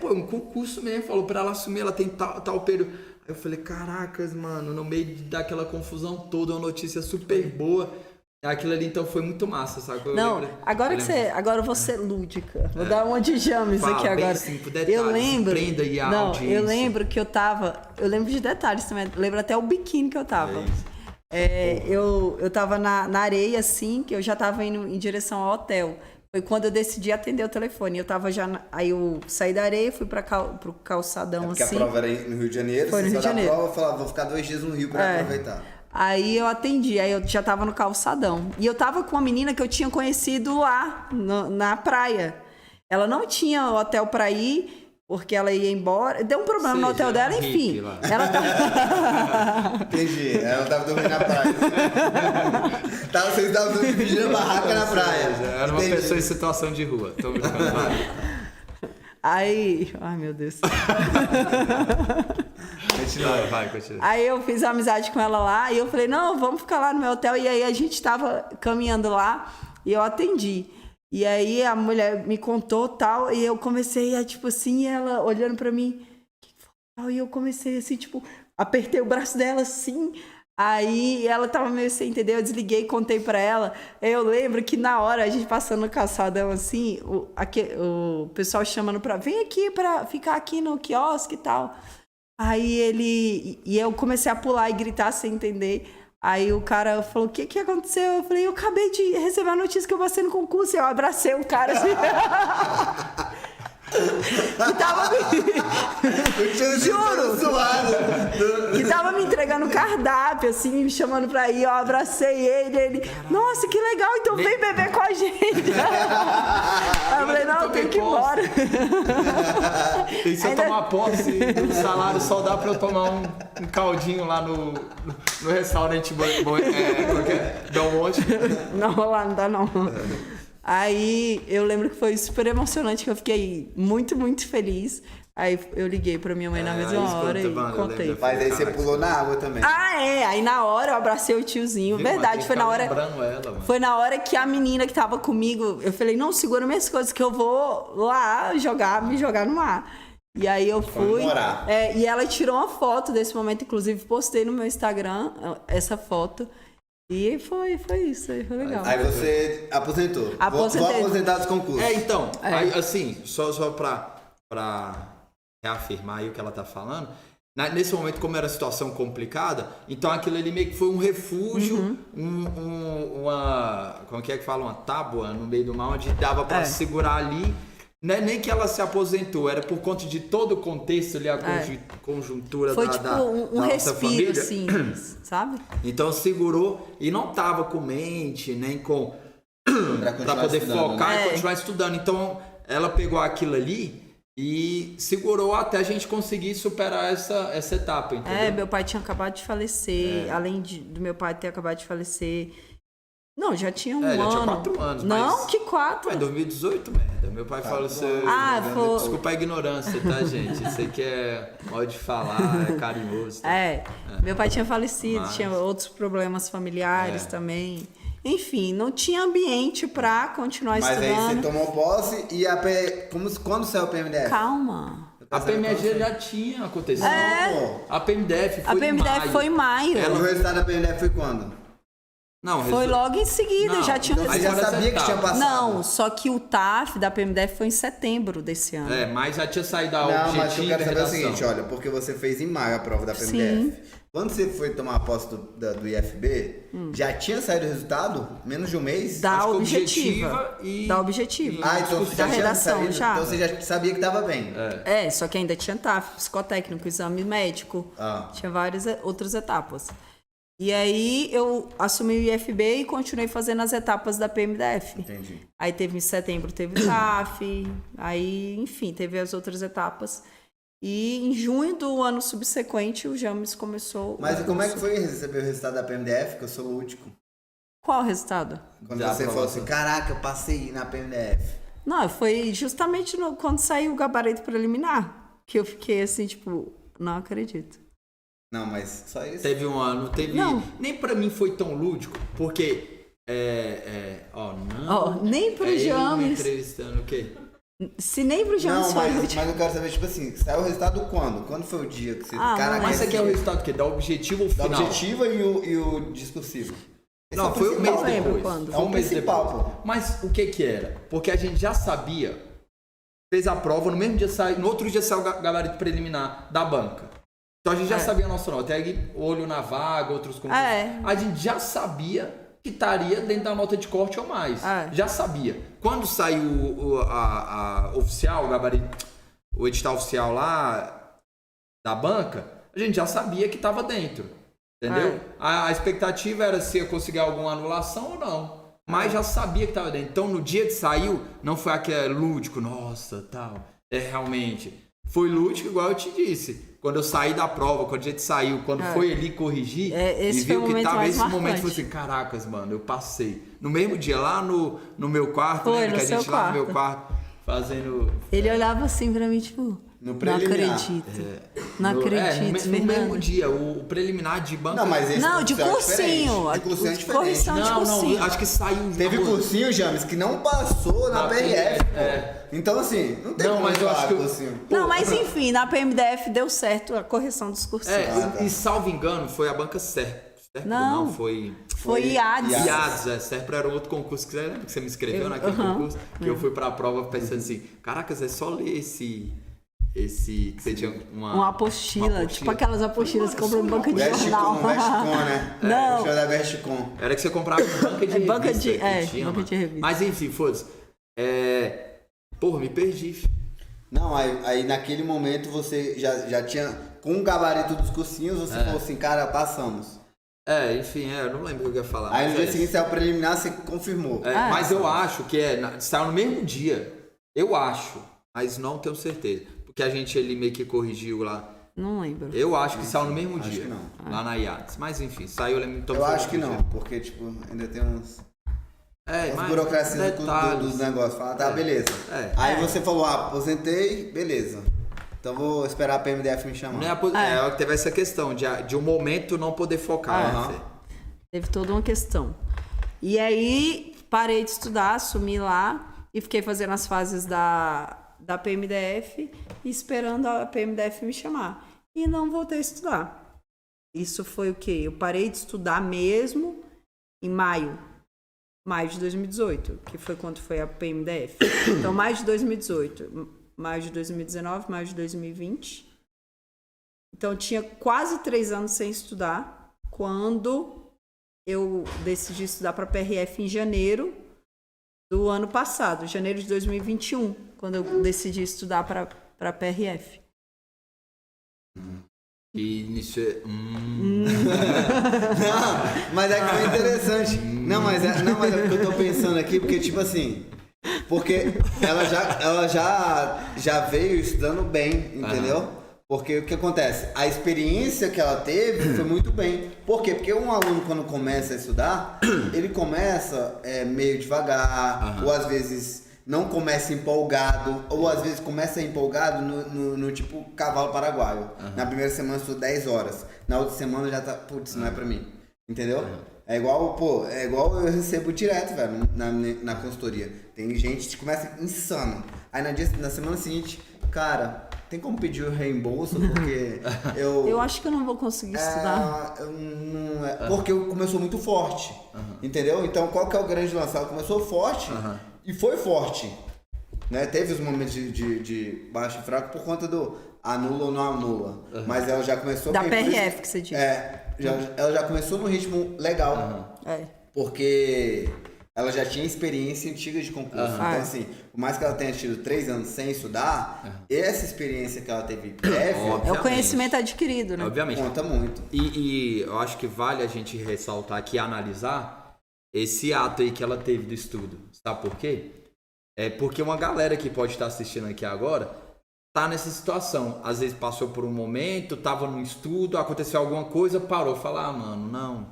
Um concurso mesmo. Falou pra ela assumir, ela tem tal período. Aí eu falei, caracas, mano, no meio daquela confusão toda, uma notícia super boa. Aquilo ali, então, foi muito massa, sabe? Agora eu vou ser lúdica. Vou dar uma de James aqui agora. Assim, detalhes, eu lembro. Eu lembro que eu tava. Eu lembro de detalhes também. Eu lembro até o biquíni que eu tava. Eu tava na areia, assim, que eu já tava indo em direção ao hotel. Foi quando eu decidi atender o telefone. Eu tava já. Aí eu saí da areia, fui pro calçadão, porque assim. Porque a prova era no Rio de Janeiro. Foi no Rio de Janeiro. Prova, eu falava, vou ficar 2 dias no Rio pra aproveitar. Aí eu atendi, aí eu já tava no calçadão. E eu tava com uma menina que eu tinha conhecido lá, na praia. Ela não tinha hotel pra ir, porque ela ia embora. Deu um problema no hotel dela, enfim. Ela tava... Entendi, ela tava dormindo na praia. Vocês estavam dividindo a barraca na praia. Era uma pessoa em situação de rua. Tô brincando. Aí... Ai, meu Deus. Continua. Aí eu fiz amizade com ela lá e eu falei, não, vamos ficar lá no meu hotel. E aí a gente tava caminhando lá e eu atendi. E aí a mulher me contou tal, e eu comecei a, tipo assim, ela olhando pra mim, e eu comecei assim, tipo, apertei o braço dela assim, aí ela tava meio sem entender, eu desliguei e contei pra ela. Eu lembro que na hora, a gente passando no calçadão assim, o pessoal chamando pra, vem aqui pra ficar aqui no quiosque e tal. Aí e eu comecei a pular e gritar sem entender. Aí o cara falou, o que aconteceu? Eu falei, eu acabei de receber a notícia que eu passei no concurso. E eu abracei o cara assim. Que tava me... Juro! Que tava me entregando cardápio, assim, me chamando pra ir. Eu abracei ele. Nossa, que legal, então vem beber com a gente. Aí eu falei, não, eu tenho que ir embora. E se eu tomar posse do salário, só dá pra eu tomar um caldinho lá no restaurante Belmonte. Não, lá não dá não. Aí eu lembro que foi super emocionante, que eu fiquei muito, muito feliz. Aí eu liguei pra minha mãe na mesma hora e contei. Mas aí você pulou na água também. Ah, é. Aí na hora eu abracei o tiozinho. Verdade, foi na hora. Foi na hora que a menina que tava comigo, eu falei, não, segura minhas coisas que eu vou lá me jogar no mar. E aí eu fui. E ela tirou uma foto desse momento, inclusive postei no meu Instagram essa foto. E foi isso, aí foi legal. Aí você aposentou. Aposentei. Vou aposentar dos concursos. Então, aí, assim, só pra reafirmar aí o que ela tá falando, nesse momento, como era a situação complicada, então aquilo ali meio que foi um refúgio, uma, como que fala, uma tábua no meio do mar, onde dava pra segurar ali. Não é nem que ela se aposentou, era por conta de todo o contexto ali, a conjuntura foi da tipo da nossa respiro, família. assim, sabe? Então segurou e não tava com mente, nem com... pra poder focar e continuar estudando. Então ela pegou aquilo ali e segurou até a gente conseguir superar essa etapa, entendeu? Meu pai tinha acabado de falecer, além do meu pai ter acabado de falecer... Não, já tinha um ano. Já tinha 4 anos. Não, que 4? Foi em 2018, merda. Meu pai faleceu. Foi... Desculpa a ignorância, tá, gente? Isso aqui é modo de falar, é carinhoso. Tá? Meu pai tinha falecido, tinha outros problemas familiares também. Enfim, não tinha ambiente pra continuar estudando. Mas aí você tomou posse e quando saiu o PMDF? Calma. A PMG já tinha acontecido. A PMDF foi em maio. O resultado da PMDF foi quando? Não, foi logo em seguida, já tinha Você já sabia que tinha passado? Não, só que o TAF da PMDF foi em setembro desse ano. Mas já tinha saído a objetivo. Não, mas eu quero saber o seguinte, olha, porque você fez em maio a prova da PMDF. Sim. Quando você foi tomar a posse do IFB, já tinha saído o resultado? Menos de um mês? Da objetiva. Da objetiva. Então da redação, já. Então você já sabia que estava bem. Só que ainda tinha TAF, psicotécnico, exame médico. Tinha várias outras etapas. E aí eu assumi o IFB e continuei fazendo as etapas da PMDF. Entendi. Aí teve em setembro, teve o TAF, aí, enfim, teve as outras etapas. E em junho do ano subsequente o JAMS começou. Mas como é que foi receber o resultado da PMDF, que eu sou lúdico? Qual o resultado? Quando você falou assim, caraca, eu passei na PMDF. Não, foi justamente quando saiu o gabarito preliminar, que eu fiquei assim, tipo, não acredito. Não, mas só isso. Teve um ano, Não. Nem pra mim foi tão lúdico, porque. Nem pro JAMS. Entrevistando o quê? Se nem pro JAMS foi lúdico. Mas eu quero saber, tipo assim, saiu o resultado quando? Quando foi o dia que você. Mas você quer o resultado do quê? Da objetiva ou final? Da objetiva e o discursivo. Não, foi um mês depois. Quando? É um mês depois. Mas o que era? Porque a gente já sabia, fez a prova, no mesmo dia saiu, no outro dia saiu o gabarito preliminar da banca. Então a gente já sabia a nossa nota. Até olho na vaga, outros concursos. A gente já sabia que estaria dentro da nota de corte ou mais. Já sabia. Quando saiu a oficial, o gabarito, o edital oficial lá da banca, a gente já sabia que estava dentro. Entendeu? A expectativa era se ia conseguir alguma anulação ou não. Mas já sabia que estava dentro. Então no dia que saiu, não foi aquele lúdico, nossa, tal. Realmente. Foi lúdico, igual eu te disse. Quando eu saí da prova, quando a gente saiu, quando foi ali corrigir, e viu que tava esse momento, foi assim, caracas, mano, eu passei. No mesmo dia, lá no meu quarto, foi, lembra que a gente lá no meu quarto, fazendo... Ele olhava assim pra mim, tipo, não acredito. Não acredito, no mesmo dia, o preliminar de banca... Não, mas esse de cursinho. De cursinho é diferente. Correção de cursinho. Não, acho que saiu... Teve cursinho, James, que não passou na PRF. Então, assim, não tem como mas eu acho que cursinho. Não, mas enfim, na PMDF deu certo a correção dos cursinhos. E salvo engano, foi a banca Serpro. Não, foi IADS. IADS, Serpro era outro concurso que você lembra que você me inscreveu naquele concurso? Que eu fui pra prova pensando assim, caracas, é só ler que você tinha uma apostila, tipo aquelas apostilas que compram no banca de jornal. Vesticom, né? Não. O show da Vesticom. Era que você comprava em banca de revista. Banca de revista. Mas enfim, foda-se. Porra, me perdi, filho. Não, aí naquele momento você já tinha, com o gabarito dos cursinhos, você falou assim, cara, passamos. Enfim, eu não lembro o que eu ia falar. Aí no dia seguinte saiu preliminar, você confirmou. Mas eu acho que saiu no mesmo dia. Eu acho, mas não tenho certeza. Porque a gente ele meio que corrigiu lá. Não lembro. Eu acho que saiu no mesmo dia. Acho que não. Lá na IATS. Mas enfim, saiu. Eu acho que não, porque tipo, ainda tem uns... mas burocracias dos negócios. Fala, tá, beleza. Aí você falou, aposentei, beleza. Então vou esperar a PMDF me chamar. Teve essa questão de um momento não poder focar. Né? Teve toda uma questão. E aí parei de estudar, assumi lá e fiquei fazendo as fases da PMDF e esperando a PMDF me chamar. E não voltei a estudar. Isso foi o quê? Eu parei de estudar mesmo em maio de 2018, que foi quando foi a PMDF. Então, maio de 2018, maio de 2019, maio de 2020. Então, eu tinha quase 3 anos sem estudar quando eu decidi estudar para a PRF em janeiro do ano passado, janeiro de 2021, quando eu decidi estudar para a PRF. E nisso Não, mas é que foi interessante. Não, mas é o que eu tô pensando aqui, porque tipo assim, porque ela já veio estudando bem, entendeu? Porque o que acontece? A experiência que ela teve foi muito bem. Por quê? Porque um aluno quando começa a estudar, ele começa meio devagar, ou às vezes não começa empolgado, ou às vezes começa empolgado no tipo cavalo paraguaio. Na primeira semana estuda 10 horas, na outra semana já tá, putz, não é pra mim. Entendeu? É igual eu recebo direto, velho, na consultoria. Tem gente que começa insano. Aí na semana seguinte, cara, tem como pedir o reembolso? Porque eu acho que eu não vou conseguir estudar. Porque começou muito forte. Entendeu? Então qual que é o grande lance? Ela começou forte e foi forte. Né? Teve os momentos de baixo e fraco por conta do anula ou não anula. Mas ela já começou... Da PRF que você disse. Ela já começou num ritmo legal. Porque ela já tinha experiência antiga de concurso. Então, assim, por mais que ela tenha tido 3 anos sem estudar, essa experiência que ela teve prévia... É o conhecimento adquirido, né? Obviamente. Conta muito. E eu acho que vale a gente ressaltar aqui e analisar esse ato aí que ela teve do estudo. Sabe por quê? É porque uma galera que pode estar assistindo aqui agora tá nessa situação. Às vezes passou por um momento, tava no estudo, aconteceu alguma coisa, parou, fala, mano, não,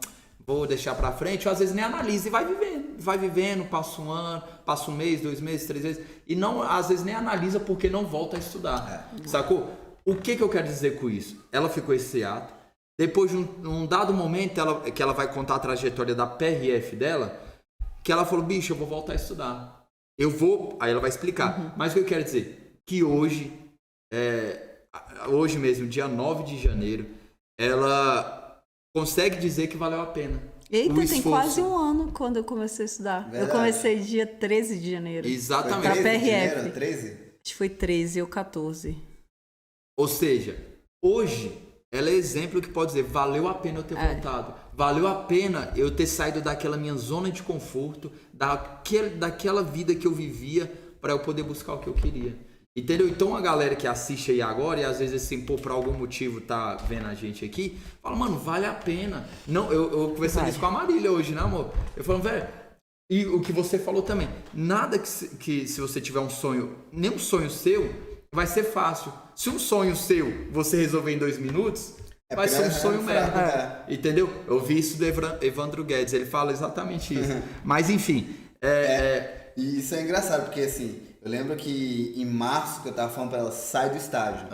vou deixar pra frente. Ou às vezes nem analisa e vai vivendo, passa um ano, passa um mês, 2 meses, 3 meses, e não, às vezes nem analisa porque não volta a estudar. Sacou? O que eu quero dizer com isso? Ela ficou esse ato, depois de um dado momento que ela vai contar a trajetória da PRF dela, que ela falou, bicho, eu vou voltar a estudar. Aí ela vai explicar. Mas o que eu quero dizer? Que hoje mesmo, dia 9 de janeiro, ela consegue dizer que valeu a pena. Eita, tem quase um ano quando eu comecei a estudar. Verdade. Eu comecei dia 13 de janeiro. Exatamente. Foi 13 pra PRF. De janeiro, 13? Acho que foi 13 ou 14. Ou seja, hoje ela é exemplo que pode dizer, valeu a pena eu ter voltado. Valeu a pena eu ter saído daquela minha zona de conforto, daquela vida que eu vivia para eu poder buscar o que eu queria. Entendeu? Então a galera que assiste aí agora e às vezes assim, por algum motivo tá vendo a gente aqui, fala, mano, vale a pena. Não, eu conversando isso com a Marília hoje, né, amor? Eu falo, velho, e o que você falou também, nada que se você tiver um sonho, nenhum sonho seu vai ser fácil. Se um sonho seu você resolver em 2 minutos, vai ser um sonho merda. Entendeu? Eu vi isso do Evandro Guedes, ele fala exatamente isso. Mas enfim. E isso é engraçado, porque assim, eu lembro que em março que eu tava falando pra ela, sai do estágio.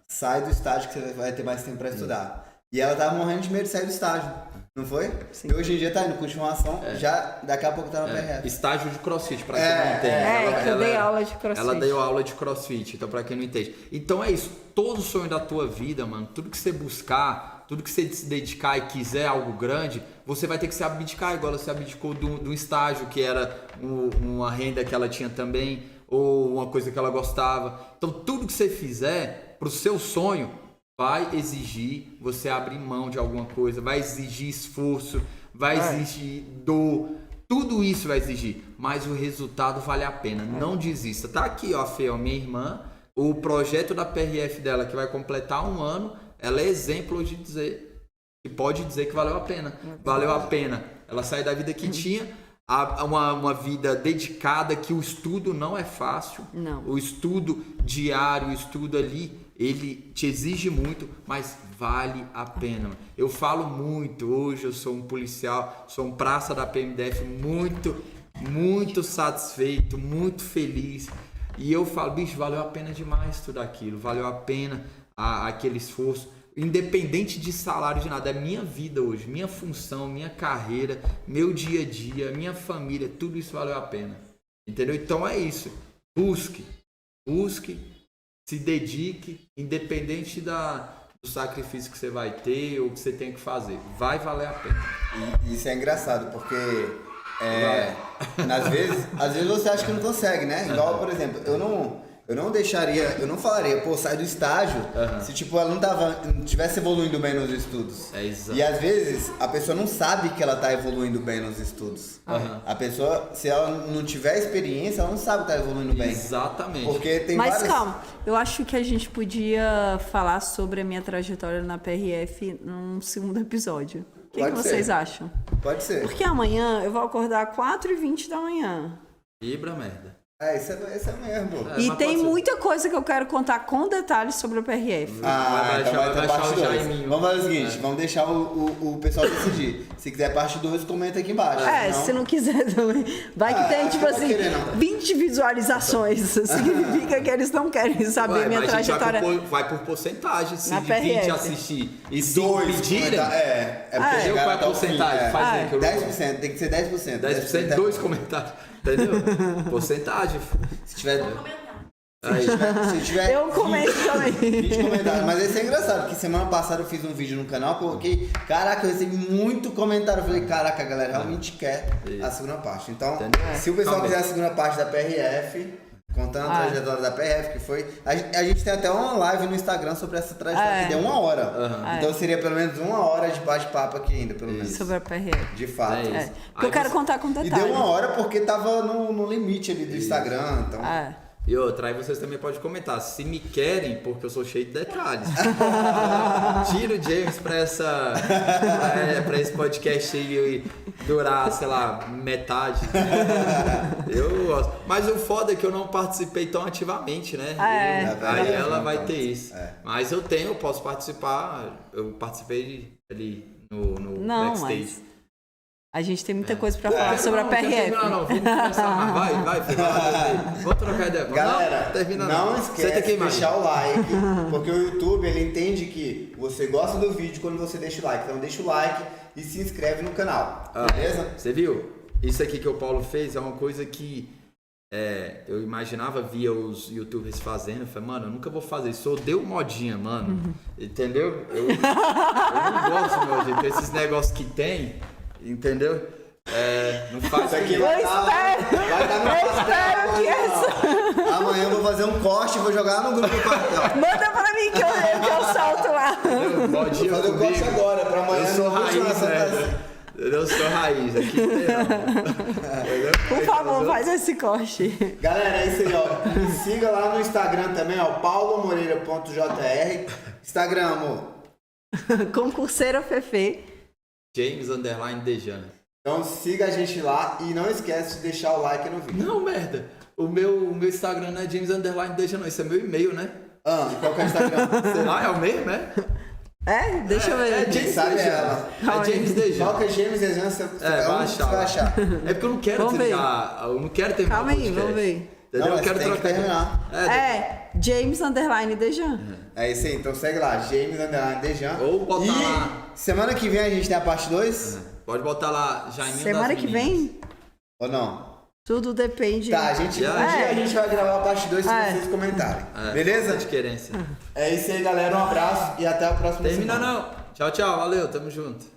Sai do estágio que você vai ter mais tempo pra estudar. E ela tava morrendo de medo de sair do estágio. Não foi? Sim. E hoje em dia tá indo com continuação, já daqui a pouco tá na PRF. Estágio de crossfit, pra quem não entende. Eu dei aula de crossfit. Ela deu aula de crossfit, então pra quem não entende. Então é isso, todo sonho da tua vida, mano, tudo que você buscar, tudo que você se dedicar e quiser algo grande, você vai ter que se abdicar, igual ela se abdicou do estágio, que era uma renda que ela tinha também, ou uma coisa que ela gostava. Então, tudo que você fizer pro seu sonho vai exigir você abrir mão de alguma coisa, vai exigir esforço, vai exigir dor, tudo isso vai exigir, mas o resultado vale a pena. Não desista. Tá aqui, ó, a Fê, ó, minha irmã, o projeto da PRF dela, que vai completar 1 ano, ela é exemplo de dizer, que pode dizer que valeu a pena. Valeu a pena. Ela sai da vida que tinha, uma vida dedicada, que o estudo não é fácil. Não. O estudo diário, o estudo ali, ele te exige muito, mas vale a pena. Eu falo muito, hoje eu sou um policial, sou um praça da PMDF, muito satisfeito, muito feliz. E eu falo, bicho, valeu a pena demais tudo aquilo, valeu a pena aquele esforço, independente de salário, de nada. É minha vida hoje, minha função, minha carreira, meu dia a dia, minha família, tudo isso valeu a pena. Entendeu? Então é isso. Busque, se dedique, independente do sacrifício que você vai ter ou que você tem que fazer. Vai valer a pena. E isso é engraçado, porque às vezes você acha que não consegue, né? Igual, por exemplo, eu não falaria, pô, sai do estágio, se tipo ela não tivesse evoluindo bem nos estudos. É exato. E às vezes a pessoa não sabe que ela tá evoluindo bem nos estudos. A pessoa, se ela não tiver experiência, ela não sabe que tá evoluindo bem. Exatamente. Porque tem Mas várias... calma, eu acho que a gente podia falar sobre a minha trajetória na PRF num segundo episódio. O que vocês acham? Pode ser. Porque amanhã eu vou acordar 4h20 da manhã. Ibra, merda. Isso é mesmo. E mas tem pode ser. muita coisa que eu quero contar com detalhes sobre a PRF. Vai Então deixar- vai ter vai parte deixar o 2. Jaiminho. Vamos fazer o seguinte, vamos deixar o pessoal decidir. Se quiser parte 2, comenta aqui embaixo. Se não quiser também. Vai que tem, acho tipo que não vai assim, querer, não. 20 visualizações. Significa que eles não querem saber minha mas a gente trajetória. vai por porcentagem. Se Na de 20 PRF. assistir e 5 Dois pedirem, porque eu chegaram qual é a até o fim, porcentagem? Faz aí que eu 10%, tem que ser 10%. 10%, 2 comentários. Entendeu? Porcentagem. Se tiver... Vou comentar. Aí. Se tiver Eu comento também. 20 comentários. Mas isso é engraçado, porque semana passada eu fiz um vídeo no canal, coloquei, caraca, eu recebi muito comentário. Eu falei, caraca, a galera realmente quer a segunda parte. Então, Entendeu? se o pessoal Calma quiser aí. a segunda parte da PRF, contando a trajetória da PRF, que foi... A gente tem até uma live no Instagram sobre essa trajetória, que deu 1 hora. Então seria pelo menos 1 hora de bate-papo aqui ainda, pelo menos. Sobre a PRF. De fato. É isso. Porque eu quero contar com E detalhes. deu 1 hora porque tava no limite ali do Instagram, então... E outra, aí vocês também podem comentar, se me querem, porque eu sou cheio de detalhes. Tira o James pra esse podcast aí durar, sei lá, metade. Eu gosto. Mas o foda é que eu não participei tão ativamente, né? Aí ela vai ter isso. Mas eu posso participar. Eu participei ali no backstage. Mas a gente tem muita coisa pra falar sobre a PRF. Não, vamos conversar mais. Vai. Vamos trocar ideia. Galera, não esquece de mais. deixar o like, porque o YouTube ele entende que você gosta do vídeo quando você deixa o like. Então deixa o like e se inscreve no canal, beleza? Você viu? Isso aqui que o Paulo fez é uma coisa que eu imaginava, via os youtubers fazendo. Eu falei, mano, eu nunca vou fazer isso. Eu odeio modinha, mano. Entendeu? Eu não gosto de modinha. Esses negócios que tem, entendeu? Não faz Isso aqui isso. vai Eu espero que essa... Amanhã eu vou fazer um corte e vou jogar no grupo do quartel. Manda pra mim que eu solto lá. Modinha Vou fazer o corte comigo. agora, pra amanhã Eu sou não continuar raiz, né? Eu sou raiz aqui. Por favor, faz esse corte. Galera, é isso aí, ó. Me siga lá no Instagram também, ó, paulomoreira.jr. Instagram, amor. Concurseira Fefe. James_Dejan. Então siga a gente lá e não esquece de deixar o like no vídeo. Não, merda. O meu Instagram não é James_Dejan, não. Isso é meu e-mail, né? Qual que é o Instagram? Sei lá, é o mesmo, né? Deixa eu ver. É James Sabe Dejan. ela. É James Dejan. Coloca James Dejan, você vai achar. É porque eu não quero Vamos ver. terminar. Eu não quero terminar. Calma o aí, podcast. vamos ver. Entendeu? Não, Eu quero mas tem que trocar. terminar. James_Dejan. É isso aí, então segue lá, James_Dejan. Ou botar lá. Semana que vem a gente tem a parte 2? Pode botar lá, Jaiminho Semana das que meninas. vem, Ou não? tudo depende. Tá, um dia a gente vai gravar a parte 2 se vocês comentarem. Beleza? De querência. É isso aí, galera. Um abraço e até o próximo Termina semana. não. Tchau, tchau. Valeu, tamo junto.